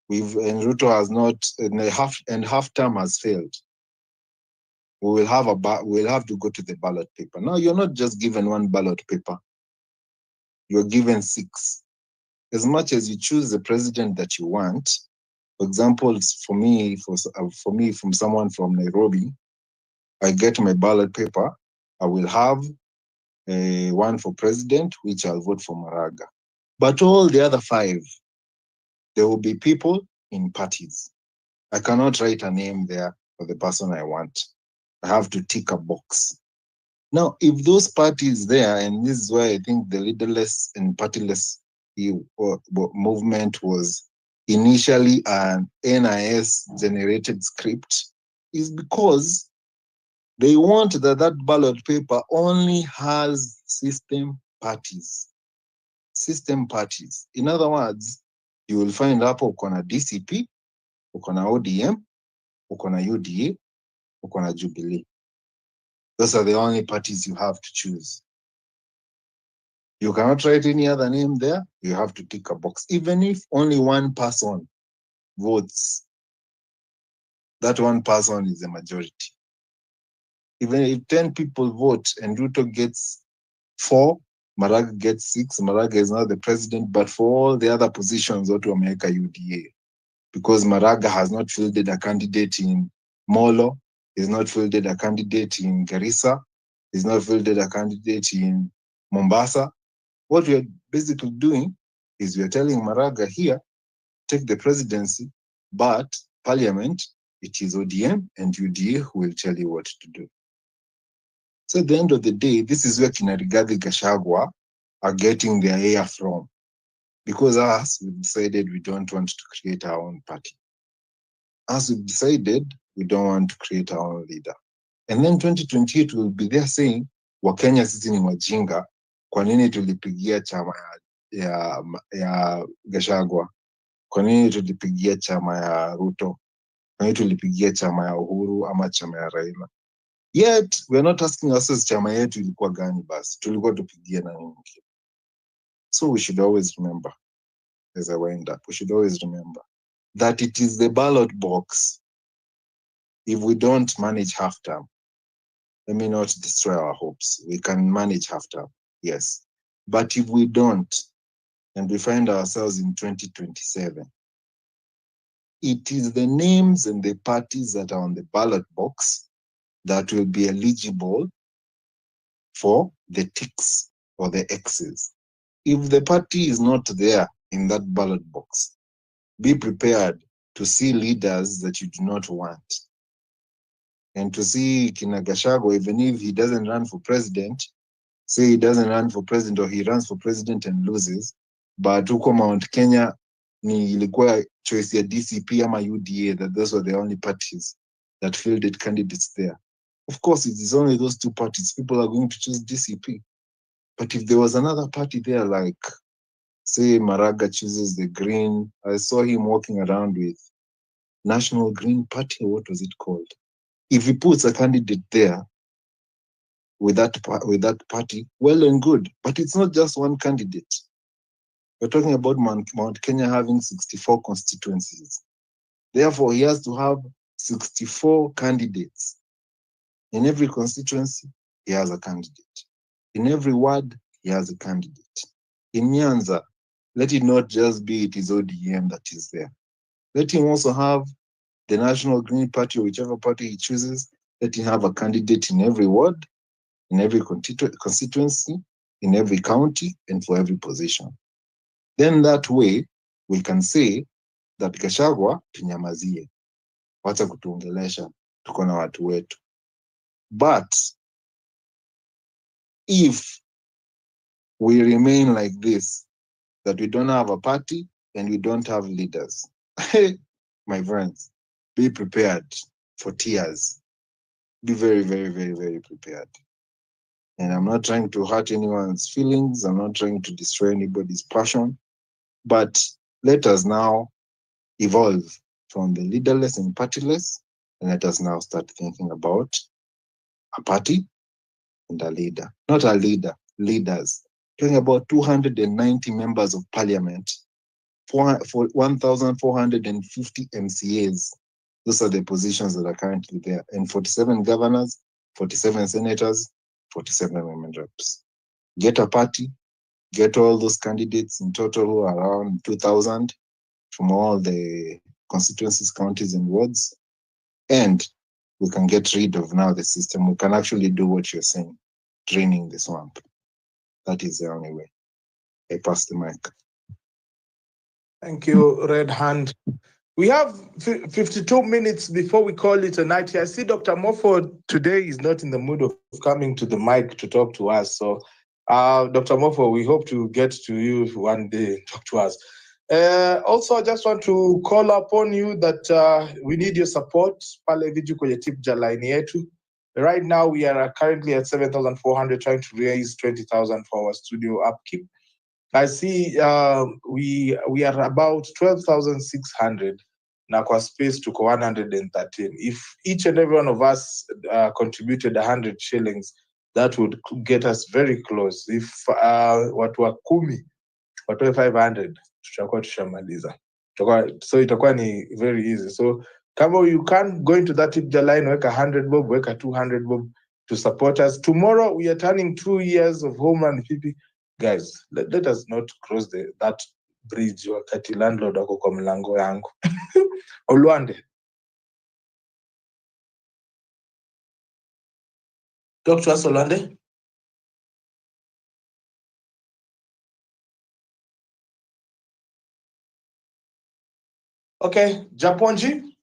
and Ruto has not, and half term has failed, we'll have to go to the ballot paper. Now, you're not just given one ballot paper. You're given 6. As much as you choose the president that you want, for example, for me, from someone from Nairobi, I get my ballot paper, I will have one for president, which I'll vote for Maraga. But all the other 5, there will be people in parties. I cannot write a name there for the person I want. I have to tick a box. Now, if those parties there, and this is why I think the leaderless and partyless movement was initially an NIS-generated script, is because they want that ballot paper only has system parties. System parties. In other words, you will find hapo uko na DCP, uko na ODM, uko na UDA, uko na Jubilee. Those are the only parties you have to choose. You cannot write any other name there. You have to tick a box. Even if only one person votes, that one person is a majority. Even if 10 people vote and Ruto gets 4, Maraga gets 6, Maraga is not the president, but for all the other positions, watu wameweka UDA. Because Maraga has not fielded a candidate in Molo, he's not fielded a candidate in Garissa, he's not fielded a candidate in Mombasa. What we are basically doing is we are telling Maraga here, take the presidency, but parliament, it is ODM and UDA who will tell you what to do. So at the end of the day, this is where Kina Rigathi Gachagua are getting their air from. Because us, we've decided we don't want to create our own party. As we've decided, we don't want to create our own leader. And then 2028 will be there saying, Wakenya sisi ni wajinga, kwa nini tulipigia chama ya Gachagua? Kwa nini tulipigia chama ya Ruto? Kwa nini tulipigia chama ya Uhuru ama chama ya Raila? Yet we are not asking ourselves chama yetu ilikuwa gani basi, tulikuwa tupigie na nini? So we should always remember, as I wind up, we should always remember that it is the ballot box. If we don't manage half term, let me not destroy our hopes. We can manage half term, yes. But if we don't, and we find ourselves in 2027, it is the names and the parties that are on the ballot box that will be eligible for the ticks or the X's. If the party is not there in that ballot box, be prepared to see leaders that you do not want. And to see Kina Gachagua, even if he doesn't run for president, say he doesn't run for president or he runs for president and loses, but huko Mount Kenya ni ilikuwa choice ya DCP ama UDA, that those were the only parties that fielded candidates there. Of course, it is only those two parties. People are going to choose DCP. But if there was another party there, like, say, Maraga chooses the Green, I saw him walking around with National Green Party, or what was it called? If he puts a candidate there with that party, well and good. But it's not just one candidate. We're talking about Mount Kenya having 64 constituencies. Therefore, he has to have 64 candidates. In every constituency, he has a candidate. In every ward, he has a candidate. In Nyanza, let it not just be it is ODM that is there. Let him also have the National Green Party or whichever party he chooses. Let him have a candidate in every ward, in every constituency, in every county, and for every position. Then that way, we can say that Gachagua tunyamazie, wacha kutuongelesha, tuko na watu wetu. But if we remain like this, that we don't have a party and we don't have leaders, my friends, be prepared for tears. Be very, very, very, very prepared. And I'm not trying to hurt anyone's feelings. I'm not trying to destroy anybody's passion. But let us now evolve from the leaderless and partyless, and let us now start thinking about a party and a leader. Not a leader, leaders. Talking about 290 members of parliament, for 1,450 MCAs. Those are the positions that are currently there. And 47 governors, 47 senators, 47 women reps. Get a party, get all those candidates in total who are around 2,000 from all the constituencies, counties, and wards. And we can get rid of now the system. We can actually do what you're saying, draining the swamp. That is the only way. I pass the mic. Thank you, Red Hand. We have 52 minutes before we call it a night here. I see Dr. Mofo today is not in the mood of coming to the mic to talk to us. So, Dr. Mofo, we hope to get to you one day and talk to us. Also, I just want to call upon you that we need your support. Pale viju kwenye tip ja line yetu. Right now, we are currently at 7,400, trying to raise 20,000 for our studio upkeep. I see we are about 12,600 na kwa space tuko 113. If each and every one of us contributed 100 shillings, that would get us very close. If watu wa 10 watoe 500, tutakuwa tushamaliza. So itakuwa ni very easy. So kama you can go into that tip line, weka 100 bob, weka 200 bob to support us. Tomorrow we are turning 2 years of Home Run PP. Guys, let us not cross that bridge wakati landlord wako kwa mlango yangu. Olwande. Dr. Solande. Okay, Japonji.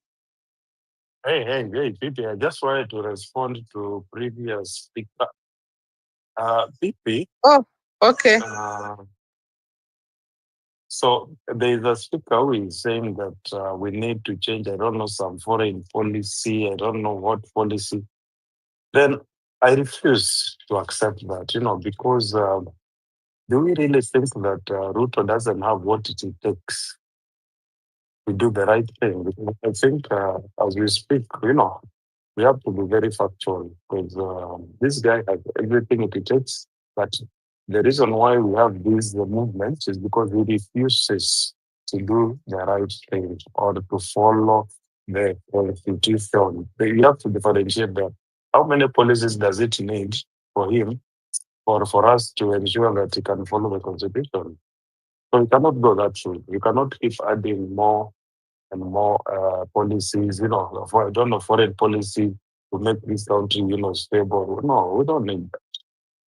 Hey, Pipi, I just wanted to respond to previous speaker. Pipi. Oh, okay. So there is a speaker who is saying that we need to change, I don't know, some foreign policy, I don't know what policy. Then I refuse to accept that, because do we really think that Ruto doesn't have what it takes we do the right thing. I think as we speak, we have to be very factual because this guy has everything it takes. But the reason why we have these movements is because he refuses to do the right thing or to follow the constitution. You have to differentiate that. How many policies does it need for him or for us to ensure that he can follow the constitution? So you cannot go that route. You cannot keep adding more and more policies, for, I don't know, foreign policy to make this country, stable. No, we don't need that.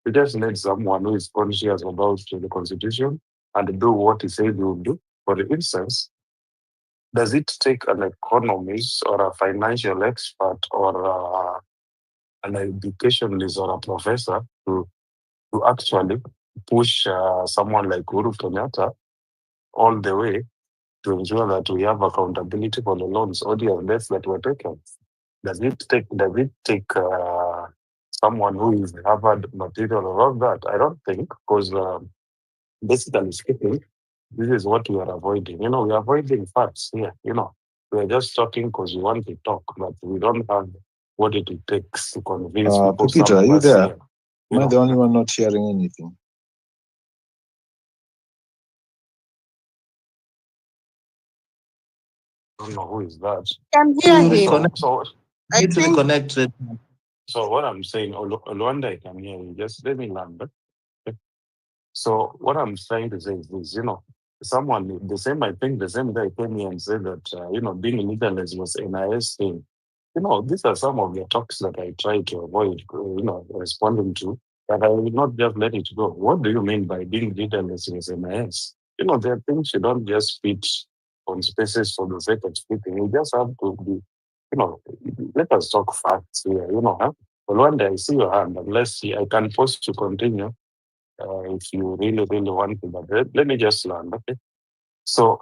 We just need someone who is conscious about the constitution and do what he said he will do. For instance, does it take an economist or a financial expert or an educationalist or a professor to actually push someone like Uhuru Kenyatta all the way to ensure that we have accountability for the loans or the debts that were taken? Does it take someone who is Harvard material or all that? I don't think, because basically speaking, this is what we are avoiding. We're avoiding facts here. We're just talking because we want to talk, but we don't have what it takes to convince people. Pipita, are you there? Am I the only one not hearing anything? I don't know who is that. Can hear him. I need to reconnect. So what I'm saying, Luanda, I can hear you. Just let me land. Okay? So what I'm trying to say is this, someone, I think the same guy came here and said that, being leaderless was NIS thing. These are some of the talks that I try to avoid, responding to, but I will not just let it go. What do you mean by being leaderless was NIS? There are things you don't just fit on spaces for the sake of speaking. You just have to be, let us talk facts here, huh? Well, one day I see your hand, unless I can pause to continue if you really, really want to, but let me just learn, okay? So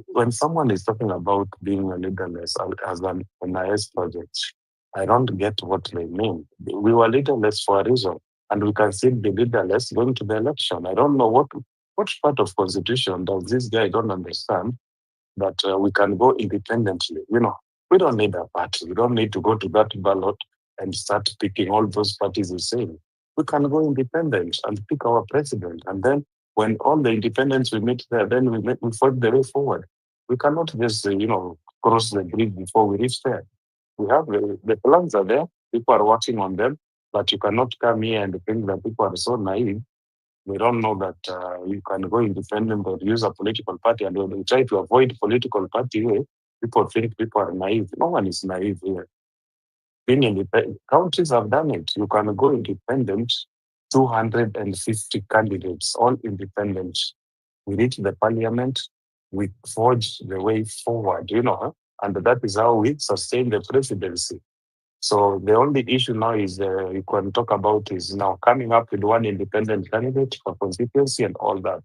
when someone is talking about being a leaderless as an NIS project, I don't get what they mean. We were leaderless for a reason, and we can still be leaderless going to the election. I don't know what part of constitution does this guy don't understand that we can go independently. We don't need a party. We don't need to go to that ballot and start picking all those parties the same. We can go independent and pick our president. And then when all the independents we meet there, then we fight the way forward. We cannot just, cross the bridge before we reach there. We have the plans are there. People are working on them, but you cannot come here and think that people are so naive. We don't know that you can go independent or use a political party, and when we try to avoid political party, people think people are naive. No one is naive here. Being independent, countries have done it. You can go independent, 250 candidates, all independent. We reach the parliament, we forge the way forward, and that is how we sustain the presidency. So the only issue now is you can talk about is now coming up with one independent candidate for constituency and all that.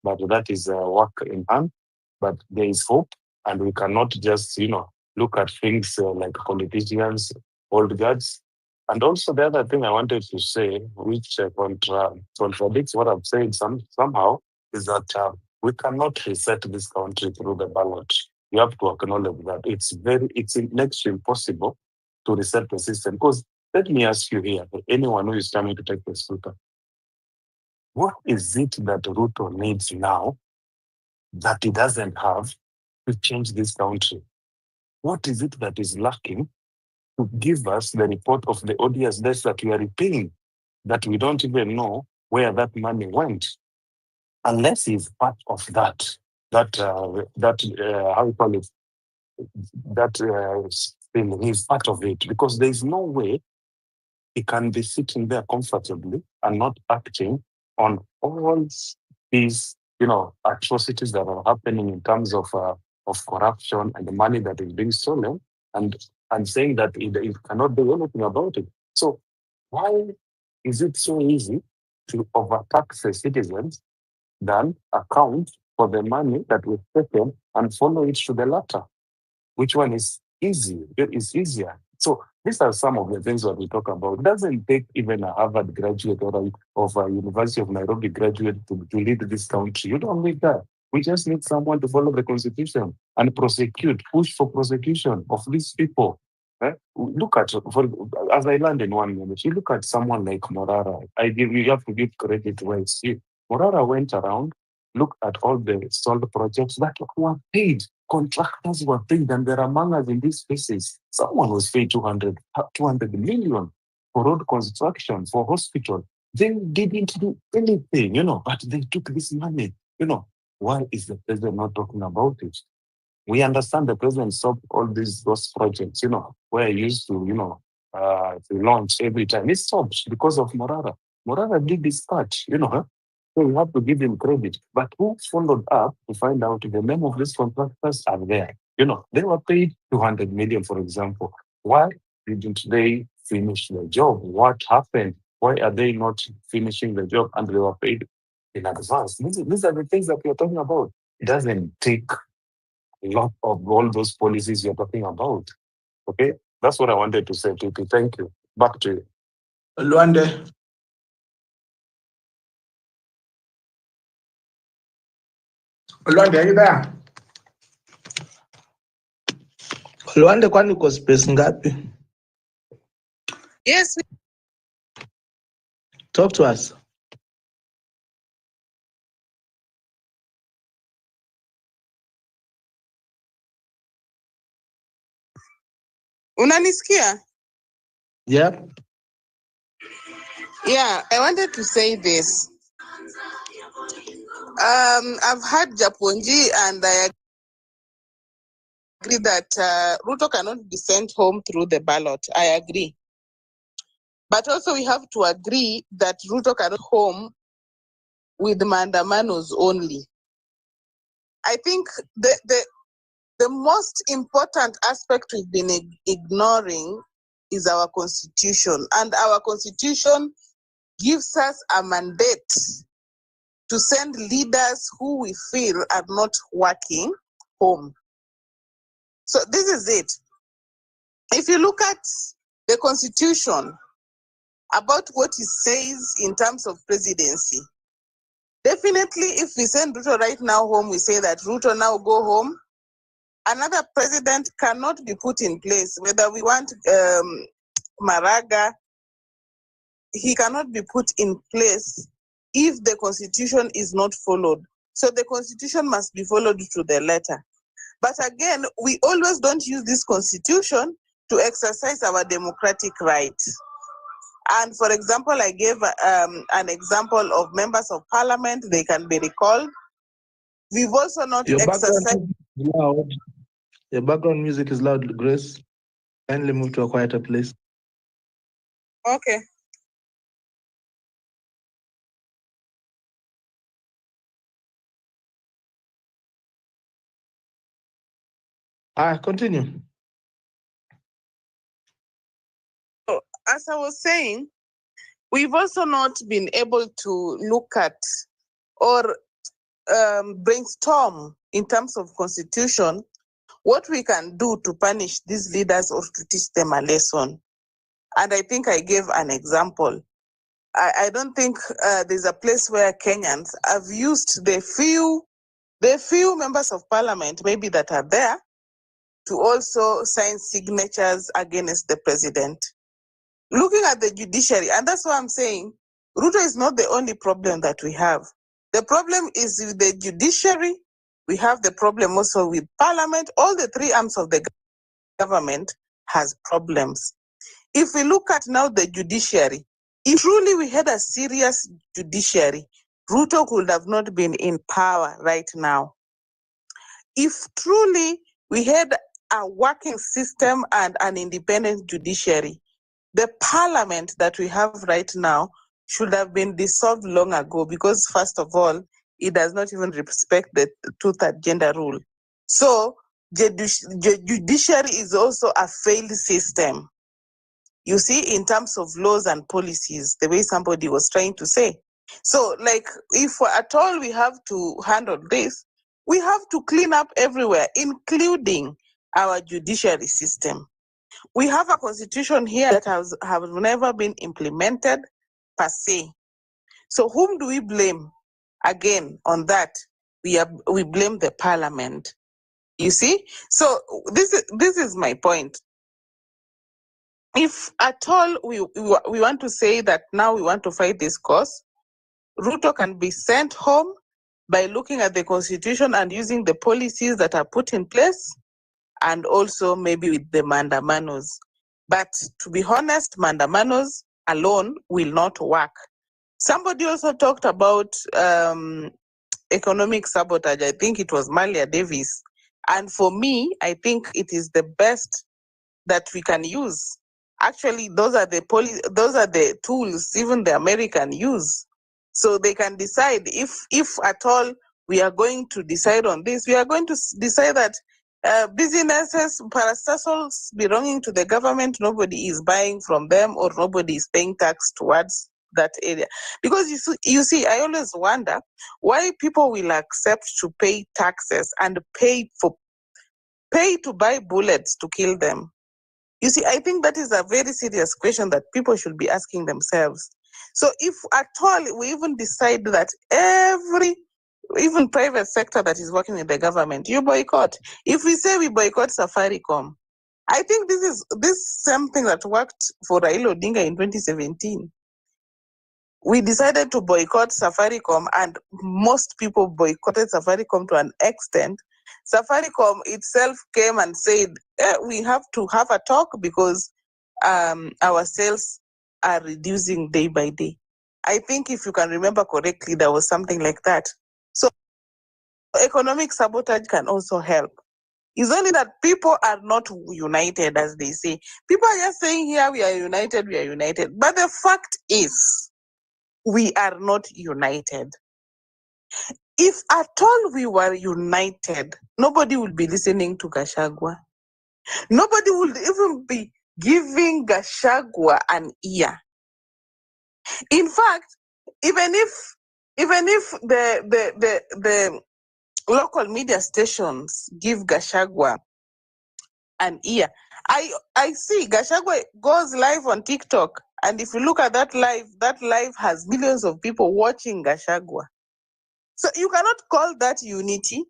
But that is work in hand. But there is hope, and we cannot just look at things like politicians, old guards. And also the other thing I wanted to say, which contradicts what I've said somehow, is that we cannot reset this country through the ballot. You have to acknowledge that it's next to impossible to reset the system. Because let me ask you here, anyone who is coming to take the speaker, what is it that Ruto needs now that he doesn't have to change this country? What is it that is lacking to give us the report of the ODS debts that we are repaying, that we don't even know where that money went, unless he's part of that how you call it, that thing, he's part of it, because there is no way he can be sitting there comfortably and not acting on all these, atrocities that are happening in terms of corruption and the money that is being stolen, and saying that he cannot do anything about it. So why is it so easy to overtax the citizens than account for the money that was taken and follow it to the latter? Which one is easy? It is easier. So these are some of the things that we talk about. It doesn't take even a Harvard graduate or of a University of Nairobi graduate to lead this country. You don't need that. We just need someone to follow the constitution and prosecute, push for prosecution of these people. Look at, as I learned in 1 minute, you look at someone like Morara. You have to give credit where it's due. Morara went around, looked at all the solar projects that were paid. Contractors were paid, and they're among us in these spaces. Someone was paid 200 million for road construction, for hospital. They didn't do anything, but they took this money. Why is the president not talking about it? We understand the president stopped all those projects, where he used to, to launch every time. It stopped because of Morara. Morara did his part, So we have to give him credit. But who followed up to find out the name of these contractors are there? They were paid 200 million, for example. Why didn't they finish the job? What happened? Why are they not finishing the job and they were paid in advance? These are the things that we are talking about. It doesn't take a lot of all those policies you're talking about. Okay? That's what I wanted to say, TP. Thank you. Back to you. Luande. Luande, are you there? Luande, kwani uko space ngapi? Yes. Talk to us. Unanisikia? Yeah. Yeah, I wanted to say this. I've heard Japonji, and I agree that Ruto cannot be sent home through the ballot. I agree. But also we have to agree that Ruto cannot home with mandamanos only. I think the most important aspect we've been ignoring is our constitution. And our constitution gives us a mandate to send leaders who we feel are not working home. So this is it. If you look at the constitution about what it says in terms of presidency, definitely if we send Ruto right now home, we say that Ruto now go home. Another president cannot be put in place, whether we want Maraga, he cannot be put in place if the constitution is not followed. So the constitution must be followed to the letter. But again, we always don't use this constitution to exercise our democratic rights. And for example, I gave an example of members of parliament, they can be recalled. We've also not exercised. Your background music is loud, Grace. Kindly move to a quieter place. Okay. Continue. So, as I was saying, we've also not been able to look at or brainstorm in terms of constitution what we can do to punish these leaders or to teach them a lesson. And I think I gave an example. I don't think there's a place where Kenyans have used the few members of parliament maybe that are there to also sign signatures against the president. Looking at the judiciary, and that's why I'm saying Ruto is not the only problem that we have. The problem is with the judiciary. We have the problem also with parliament. All the three arms of the government has problems. If we look at now the judiciary, if truly we had a serious judiciary, Ruto could have not been in power right now. If truly we had a working system and an independent judiciary, the parliament that we have right now should have been dissolved long ago because, first of all, it does not even respect the two-third gender rule. So, judiciary is also a failed system. You see, in terms of laws and policies, the way somebody was trying to say. So, like, if at all we have to handle this, we have to clean up everywhere, including our judiciary system. We have a constitution here that have never been implemented per se. So whom do we blame again on that? we blame the parliament. You see? So this is my point. If at all we want to say that now we want to fight this cause, Ruto can be sent home by looking at the constitution and using the policies that are put in place, and also maybe with the mandamanos. But to be honest, mandamanos alone will not work. Somebody also talked about economic sabotage. I think it was Malia Davis. And for me, I think it is the best that we can use. Actually, those are the tools even the American use. So they can decide if at all we are going to decide on this, we are going to decide that businesses, parastatals belonging to the government, nobody is buying from them or nobody is paying tax towards that area. Because you see, I always wonder why people will accept to pay taxes and pay to buy bullets to kill them. You see, I think that is a very serious question that people should be asking themselves. So if at all we even decide that even private sector that is working with the government, you boycott. If we say we boycott Safaricom, I think this is something that worked for Raila Odinga in 2017. We decided to boycott Safaricom, and most people boycotted Safaricom to an extent. Safaricom itself came and said, we have to have a talk because our sales are reducing day by day. I think if you can remember correctly, there was something like that. So economic sabotage can also help. It's only that people are not united, as they say. People are just saying here, we are united. But the fact is, we are not united. If at all we were united, nobody would be listening to Gachagua. Nobody would even be giving Gachagua an ear. In fact, even if the local media stations give Gachagua an ear, I see Gachagua goes live on TikTok, and if you look at that live has millions of people watching Gachagua. So you cannot call that unity,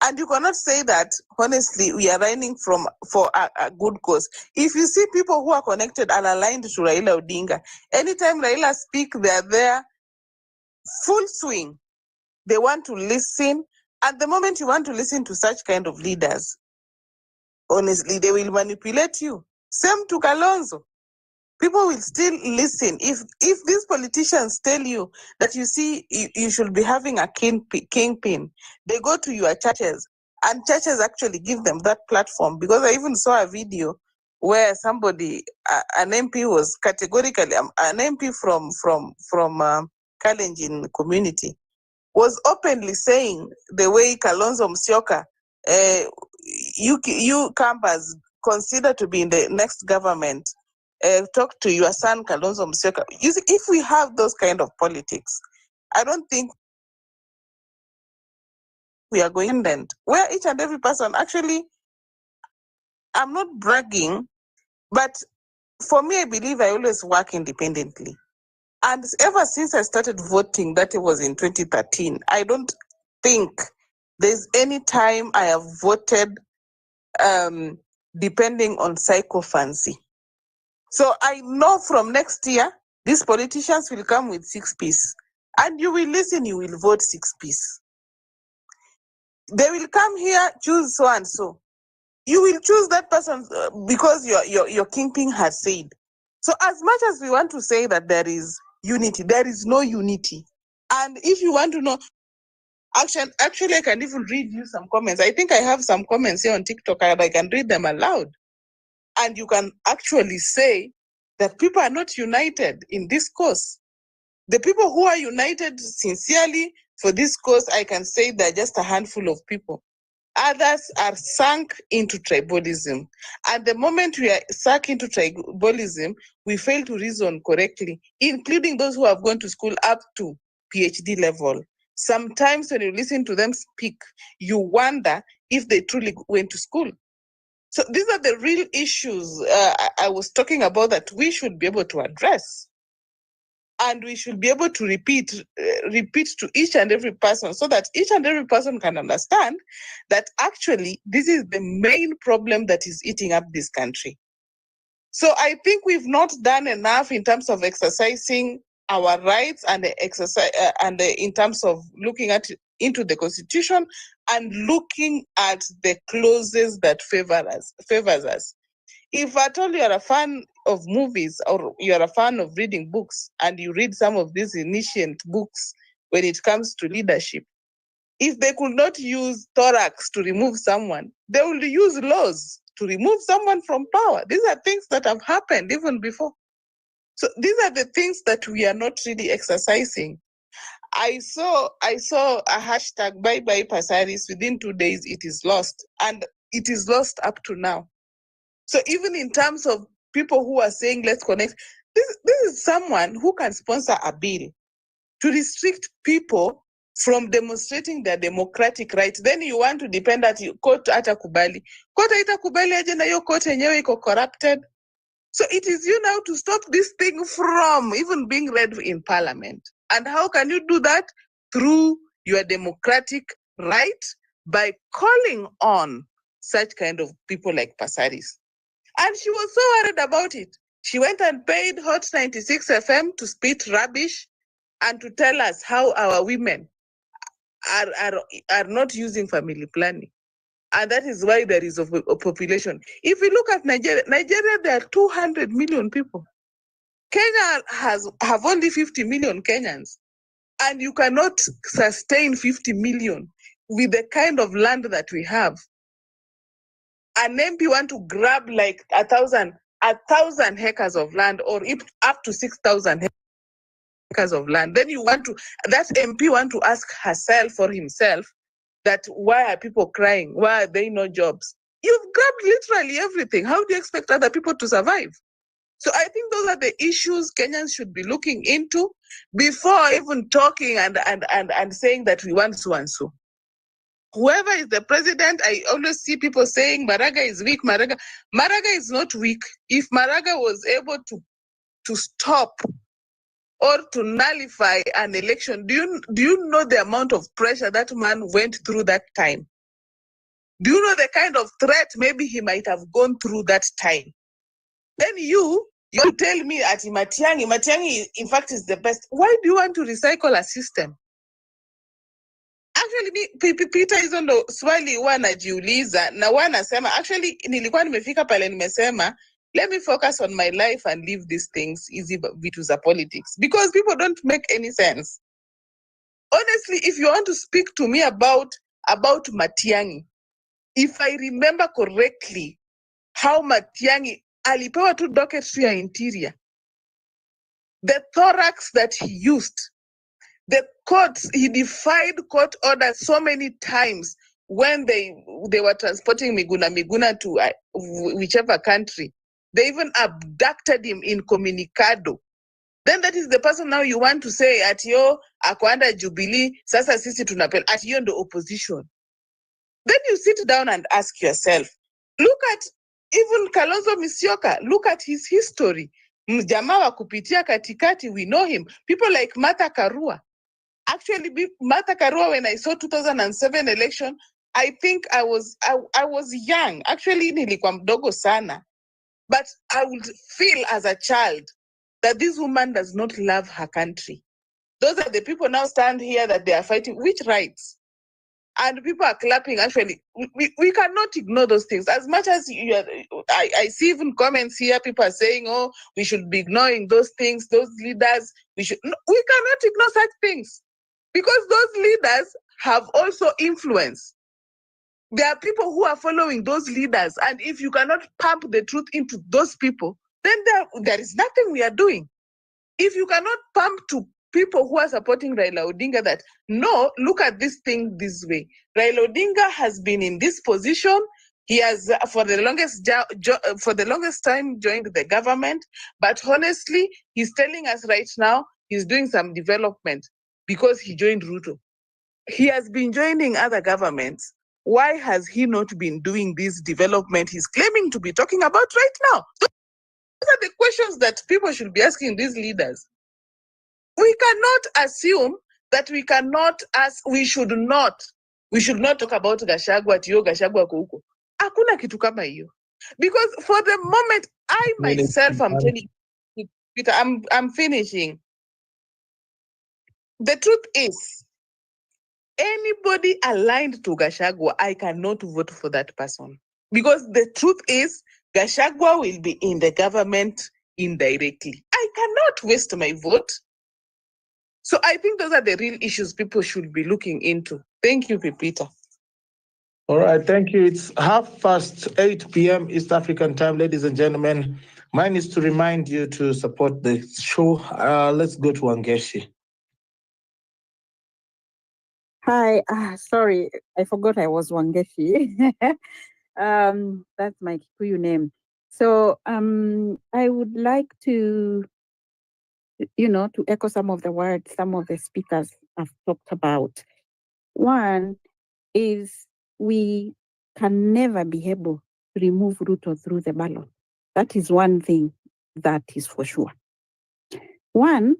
and you cannot say that, honestly, we are running for a good cause. If you see people who are connected and aligned to Raila Odinga, anytime Raila speaks, they are there, full swing. They want to listen. At the moment you want to listen to such kind of leaders, honestly, they will manipulate you. Same to Kalonzo. People will still listen. If these politicians tell you that you see you should be having a kingpin, they go to your churches, and churches actually give them that platform. Because I even saw a video where somebody, an MP was categorically, an MP from Kalenjin community, was openly saying the way Kalonzo Musyoka, you campers consider to be in the next government, talk to your son Kalonzo Musyoka. You see, if we have those kind of politics, I don't think we are going to end where each and every person, actually, I'm not bragging, but for me, I believe I always work independently. And ever since I started voting, that it was in 2013, I don't think there's any time I have voted depending on psychophancy. So I know from next year, these politicians will come with 6-piece. And you will listen, you will vote 6-piece. They will come here, choose so and so. You will choose that person because your kingpin has said. So as much as we want to say that there is unity, there is no unity. And if you want to know, actually I can even read you some comments. I think I have some comments here on TikTok and I can read them aloud. And you can actually say that people are not united in this cause. The people who are united sincerely for this cause, I can say they're just a handful of people. Others are sunk into tribalism. And the moment we are sunk into tribalism, we fail to reason correctly, including those who have gone to school up to PhD level. Sometimes when you listen to them speak, you wonder if they truly went to school. So these are the real issues I was talking about that we should be able to address. and we should be able to repeat to each and every person so that each and every person can understand that actually this is the main problem that is eating up this country. So I think we've not done enough in terms of exercising our rights and in terms of looking into the constitution and looking at the clauses that favors us. If at all you are a fan of movies or you are a fan of reading books and you read some of these ancient books when it comes to leadership, if they could not use thorax to remove someone, they will use laws to remove someone from power. These are things that have happened even before. So these are the things that we are not really exercising. I saw a hashtag bye bye Pasaris. Within 2 days, it is lost, and it is lost up to now. So even in terms of people who are saying let's connect, this is someone who can sponsor a bill to restrict people from demonstrating their democratic rights. Then you want to depend at court hatakubali. Court haitakubali aje na hiyo court yenyewe iko corrupted. So it is you now to stop this thing from even being read in parliament. And how can you do that? Through your democratic right by calling on such kind of people like Pasaris. And she was so worried about it. She went and paid Hot 96 FM to spit rubbish and to tell us how our women are not using family planning. And that is why there is a population. If we look at Nigeria, there are 200 million people. Kenya have only 50 million Kenyans. And you cannot sustain 50 million with the kind of land that we have. An MP want to grab like 1,000 hectares of land, or up to 6,000 acres of land. Then that MP want to ask herself or himself that why are people crying? Why are there no jobs? You've grabbed literally everything. How do you expect other people to survive? So I think those are the issues Kenyans should be looking into before even talking and saying that we want so and so. Whoever is the president, I always see people saying Maraga is weak. Maraga is not weak. If Maraga was able to stop or to nullify an election, do you know the amount of pressure that man went through that time? Do you know the kind of threat maybe he might have gone through that time? Then you tell me at Matiang'i in fact is the best. Why do you want to recycle a system? Actually, Peter hizo ndo swali huwa najiuliza na huwa nasema actually nilikuwa nimefika pale nimesema let me focus on my life and leave these things easy vitu za politics because people don't make any sense. Honestly, if you want to speak to me about Matiang'i, if I remember correctly how Matiang'i alipewa tu docket ya interior, the thorax that he used, the courts, he defied court orders so many times when they were transporting Miguna to whichever country. They even abducted him incommunicado. Then that is the person now you want to say at yo akwanda Jubilee, sasa sisi tunapel at yo the opposition. Then you sit down and ask yourself, look at even Kalonzo Musyoka, look at his history. Mjamaa wa kupitia katikati, we know him. People like Martha Karua. Actually, Martha Karua, when I saw 2007 election, I think I was young. Actually, nilikuwa mdogo sana. But I would feel as a child that this woman does not love her country. Those are the people now stand here that they are fighting. Which rights? And people are clapping. Actually, we cannot ignore those things. As much as I see even comments here, people are saying, oh, we should be ignoring those things, those leaders. We cannot ignore such things. Because those leaders have also influence. There are people who are following those leaders. And if you cannot pump the truth into those people, then there is nothing we are doing. If you cannot pump to people who are supporting Raila Odinga that, no, look at this thing this way. Raila Odinga has been in this position. He has, for the longest time, joined the government. But honestly, he's telling us right now, he's doing some development because he joined Ruto. He has been joining other governments. Why has he not been doing this development he's claiming to be talking about right now? Those are the questions that people should be asking these leaders. we cannot assume that we should not talk about Gachagua atiyo Gachagua kwa huko. Hakuna kitu kama hiyo. Because for the moment, I myself am telling you, Peter, I'm finishing. The truth is, anybody aligned to Gachagua, I cannot vote for that person. Because the truth is, Gachagua will be in the government indirectly. I cannot waste my vote. So I think those are the real issues people should be looking into. Thank you, Pepita. All right, thank you. It's 8:30 p.m. East African time, ladies and gentlemen. Mine is to remind you to support the show. Let's go to Wangeshi. Hi, sorry, I forgot I was Wangeshi. That's my Kikuyu name. So I would like to, to echo some of the words some of the speakers have talked about. One is we can never be able to remove Ruto through the ballot. That is one thing that is for sure. One,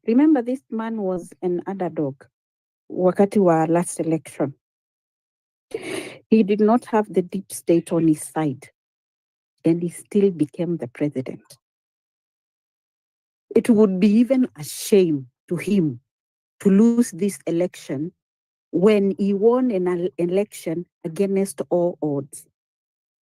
remember this man was an underdog wakati wa last election. He did not have the deep state on his side, and he still became the president. It would be even a shame to him to lose this election when he won an election against all odds.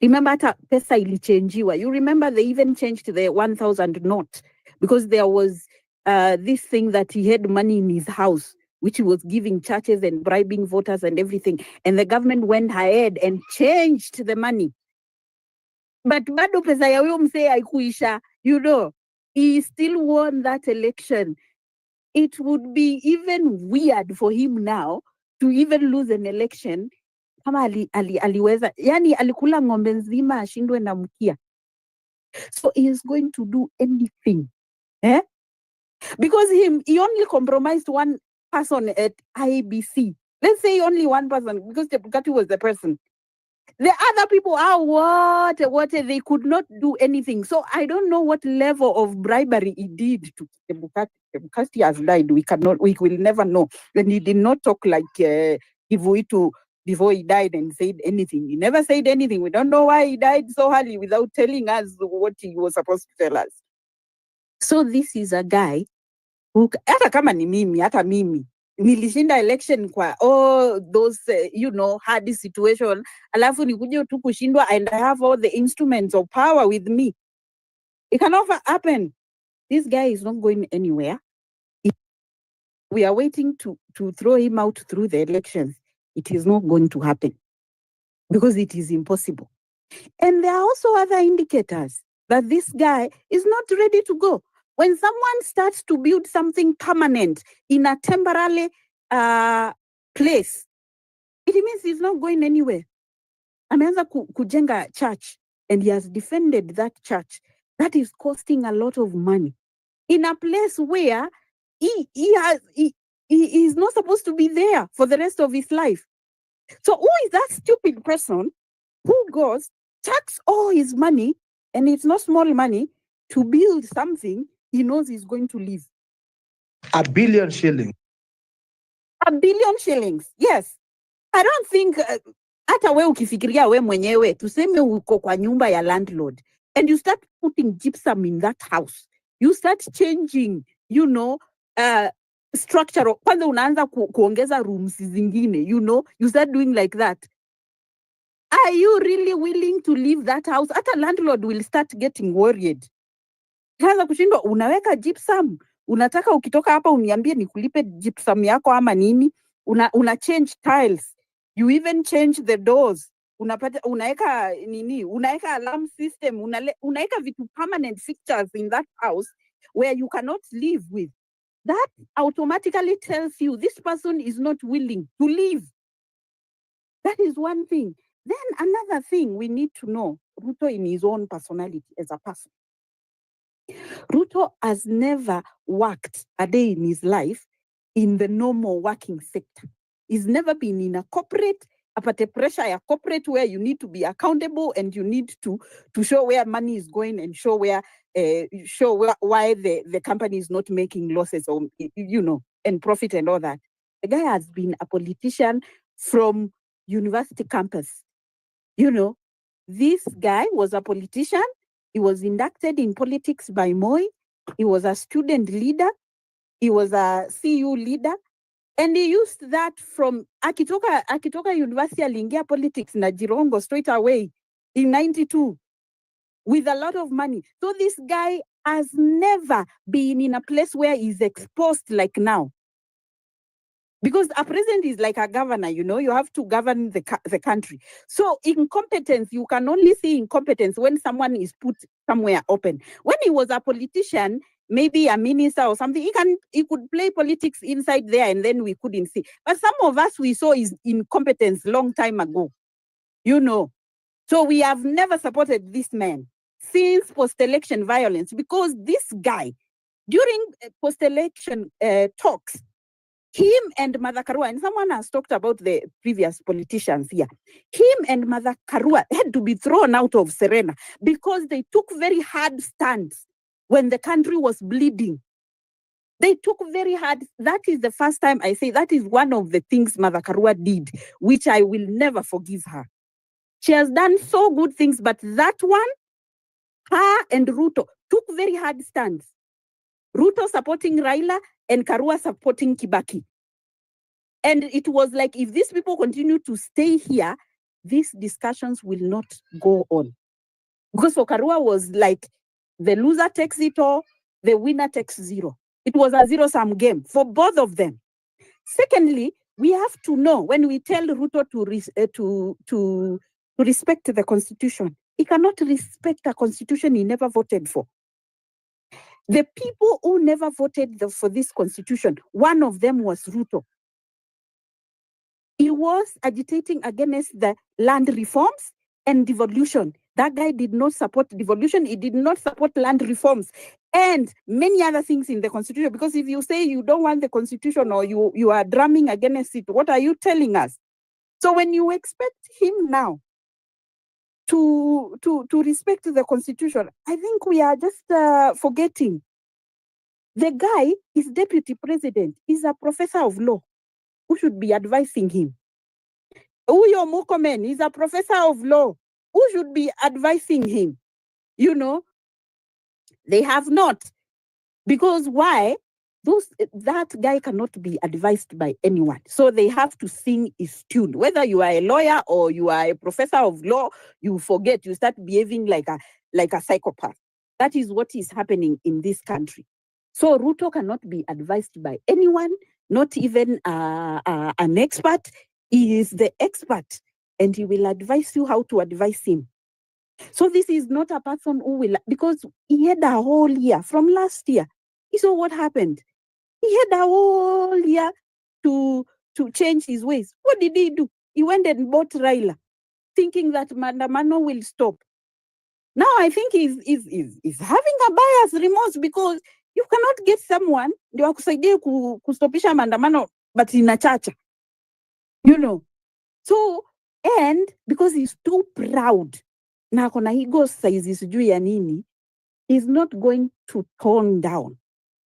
Remember hata pesa ilichangiwa. You remember they even changed the 1,000 note because there was this thing that he had money in his house, which he was giving churches and bribing voters and everything. And the government went ahead and changed the money. But bado pesa ya huyo mzee haikuisha, he still won that election. It would be even weird for him now to even lose an election kama aliweza, yani alikula ng'ombe nzima ashindwe na mkia. So he is going to do anything. Because he only compromised one person at IBC. Let's say only one person, because Chebukati was the person. The other people are what they could not do anything. So I don't know what level of bribery he did to Chebukati. Chebukati has died. We will never know. And he did not talk like Kikuyu before he died and said anything. He never said anything. We don't know why he died so early without telling us what he was supposed to tell us. So this is a guy who, hata kama ni mimi, hata mimi, nilishinda election kwa all those, hard situation, alafu nikuje tu kushindwa and I have all the instruments of power with me. It cannot happen. This guy is not going anywhere. We are waiting to throw him out through the elections. It is not going to happen because it is impossible. And there are also other indicators that this guy is not ready to go. When someone starts to build something permanent in a temporary place, it means he's not going anywhere. Ameanza kujenga church and he has defended that church. That is costing a lot of money in a place where he is not supposed to be there for the rest of his life. So who is that stupid person who goes, tax all his money, and it's not small money, to build something he knows he's going to leave? $1 billion shillings. $1 billion, yes. I don't think, hata we ukifikiria we mwenyewe, tuseme uko kwa nyumba ya landlord, and you start putting gypsum in that house, you start changing, structure, kwanza unaanza kuongeza rooms zingine, you start doing like that. Are you really willing to leave that house? Hata landlord will start getting worried. Kaanza kushindwa, unaweka gypsum, unataka ukitoka hapa uniambie nikulipe gypsum yako ama nini? Una change tiles, you even change the doors, unaweka alarm system, unaweka vitu permanent fixtures in that house where you cannot live with. That automatically tells you this person is not willing to leave. That is one thing. Then another thing we need to know, Ruto in his own personality as a person. Ruto has never worked a day in his life in the normal working sector. He's never been in a corporate. apate pressure ya corporate where you need to be accountable and you need to show where money is going and show where why the company is not making losses or and profit and all that. The guy has been a politician from university campus. This guy was a politician. He was inducted in politics by Moi. He was a student leader. He was a CU leader. And he used that from akitoka university aliingia politics na Jirongo straight away in 92 with a lot of money. So this guy has never been in a place where he's exposed like now. Because a president is like a governor, you have to govern the country. So incompetence, you can only see incompetence when someone is put somewhere open. When he was a politician, maybe a minister or something, he could play politics inside there and then we couldn't see. But some of us, we saw his incompetence long time ago, So we have never supported this man since post-election violence, because this guy, during post-election talks, him and Mother Karua, and someone has talked about the previous politicians here, him and Mother Karua had to be thrown out of Serena because they took very hard stands when the country was bleeding. They took very hard. That is the first time I say that is one of the things Mother Karua did, which I will never forgive her. She has done so good things, but that one, her and Ruto took very hard stands. Ruto supporting Raila and Karua supporting Kibaki. And it was like, if these people continue to stay here, these discussions will not go on. Because for Karua was like, the loser takes it all, the winner takes zero. It was a zero-sum game for both of them. Secondly, we have to know when we tell Ruto to respect the constitution, he cannot respect a constitution he never voted for. The people who never voted for this constitution, one of them was Ruto. He was agitating against the land reforms and devolution. That guy did not support devolution. He did not support land reforms and many other things in the constitution. Because if you say you don't want the constitution or you are drumming against it, what are you telling us? So when you expect him now to respect the constitution, I think we are just forgetting. The guy is deputy president. He's a professor of law. Who should be advising him? Uyo Mukomen is a professor of law. Who should be advising him? They have not. Because why? That guy cannot be advised by anyone. So they have to sing his tune. Whether you are a lawyer or you are a professor of law, you forget, you start behaving like a psychopath. That is what is happening in this country. So Ruto cannot be advised by anyone, not even an expert. He is the expert and he will advise you how to advise him. So this is not a person who will, because he had a whole year from last year. You saw what happened. He had a whole year to change his ways. What did he do? He went and bought Raila, thinking that Mandamano will stop. Now I think he's having a bias remorse, because you cannot get someone ndio akusaidie kustopisha maandamano but inachacha. So, and because he's too proud, na kona ego size sijui ya nini, he's not going to tone down.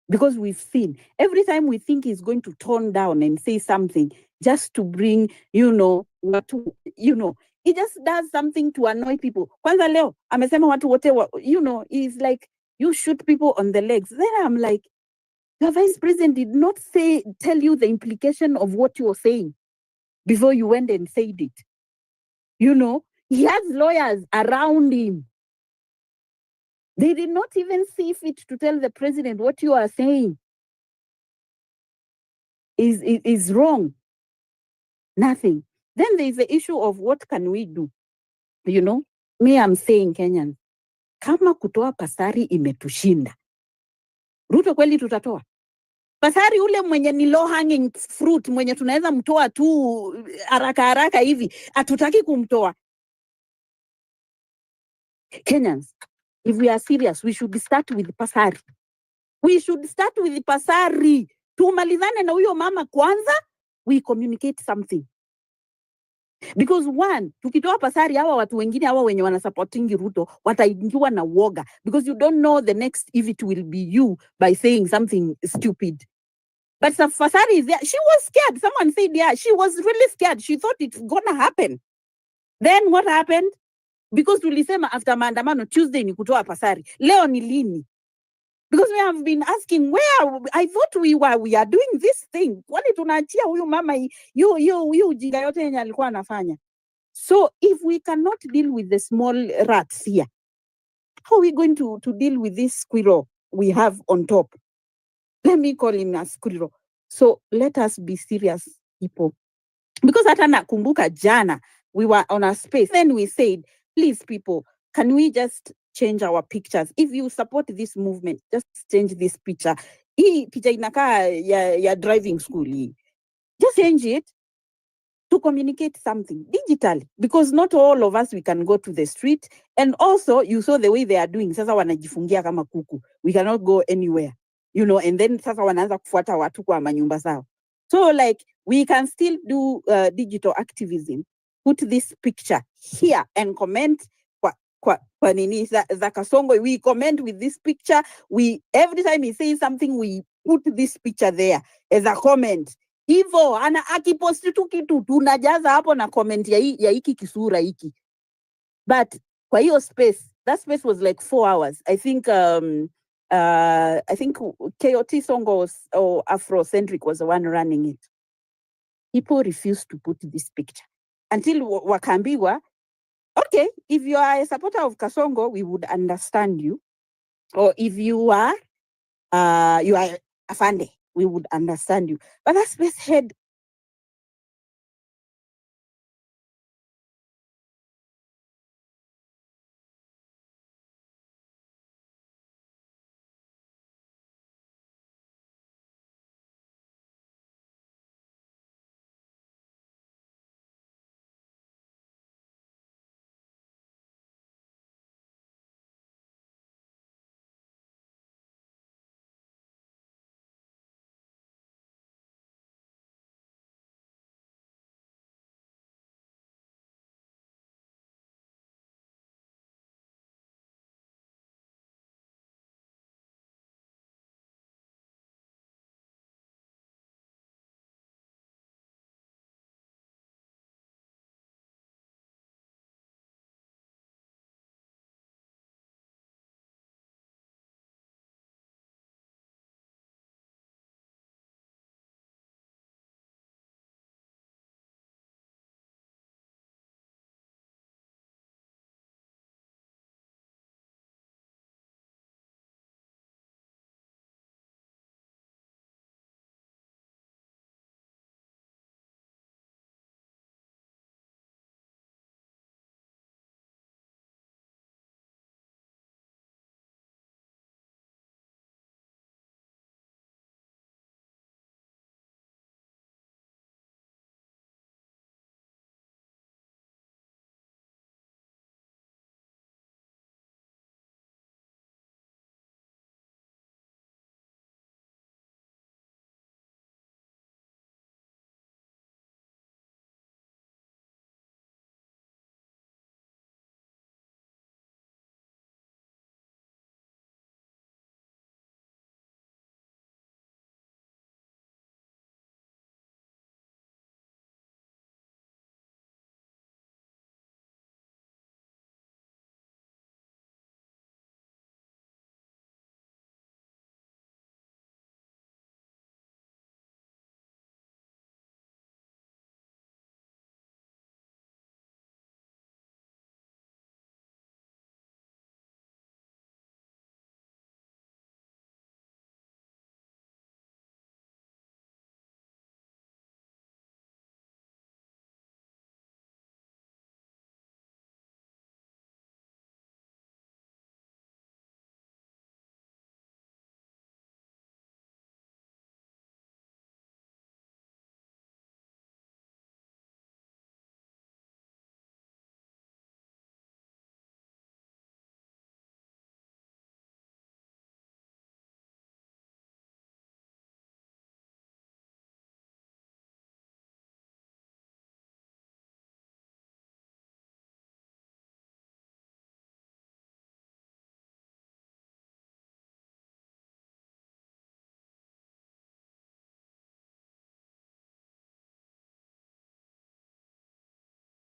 Because we've seen, every time we think he's going to tone down and say something just to bring, he just does something to annoy people. Kwanza leo, amesema watu wote, he's like, you shoot people on the legs. Then I'm like, the vice president did not tell you the implication of what you're saying before you went and said it. He has lawyers around him. They did not even see fit to tell the president what you are saying is wrong. Nothing. Then there is the issue of what can we do? Me, I'm saying Kenyans, kama kutoa pasari imetushinda, Ruto kweli tutatoa? Pasari ule mwenye ni low hanging fruit, mwenye tunaweza mtoa tu haraka hivi, hatutaki kumtoa. Kenyans, if we are serious, we should start with pasari. We should start with pasari. Tumalizane na huyo mama kwanza, we communicate something. Because one, tukitoa pasari hawa watu wengine hawa wenye wanasupportingi Ruto wataingiwa na woga, because you don't know the next if it will be you by saying something stupid. But Fasari is there. She was scared. Someone said, yeah, she was really scared. She thought it's gonna happen. Then what happened? Because tulisema after maandamano Tuesday ni kutoa pasari. Leo ni lini? Because we have been asking where I thought we are doing this thing. Kwani tunaachia huyu mama hiyo ujinga yote yenye alikuwa anafanya. So if we cannot deal with the small rats here, how are we going to deal with this squirrel we have on top? Let me call him a squirrel. So let us be serious, people. Because hata nakumbuka jana, we were on a space. Then we said, please, people, can we just change our pictures? If you support this movement, just change this picture. Hii picha inakaa ya driving school. Just change it to communicate something digitally. Because not all of us, we can go to the street. And also, you saw the way they are doing. Sasa wanajifungia kama kuku. We cannot go anywhere. You know, and then sasa wanaanza kufuata watu kwa manyumba zao. So like, we can still do digital activism. Put this picture here and comment kwa nini za Kasongo. We comment with this picture. Every time he says something, we put this picture there as a comment. Hivo, ana akiposti tu kitu, tunajaza hapo na comment ya hiki kisura hiki. But kwa hiyo space, that space was like 4 hours. I think KOT Songo or Afrocentric was the one running it. People refused to put this picture until wakambiwa, okay, if you are a supporter of Kasongo, we would understand you. Or if you are Afande, we would understand you. But that space had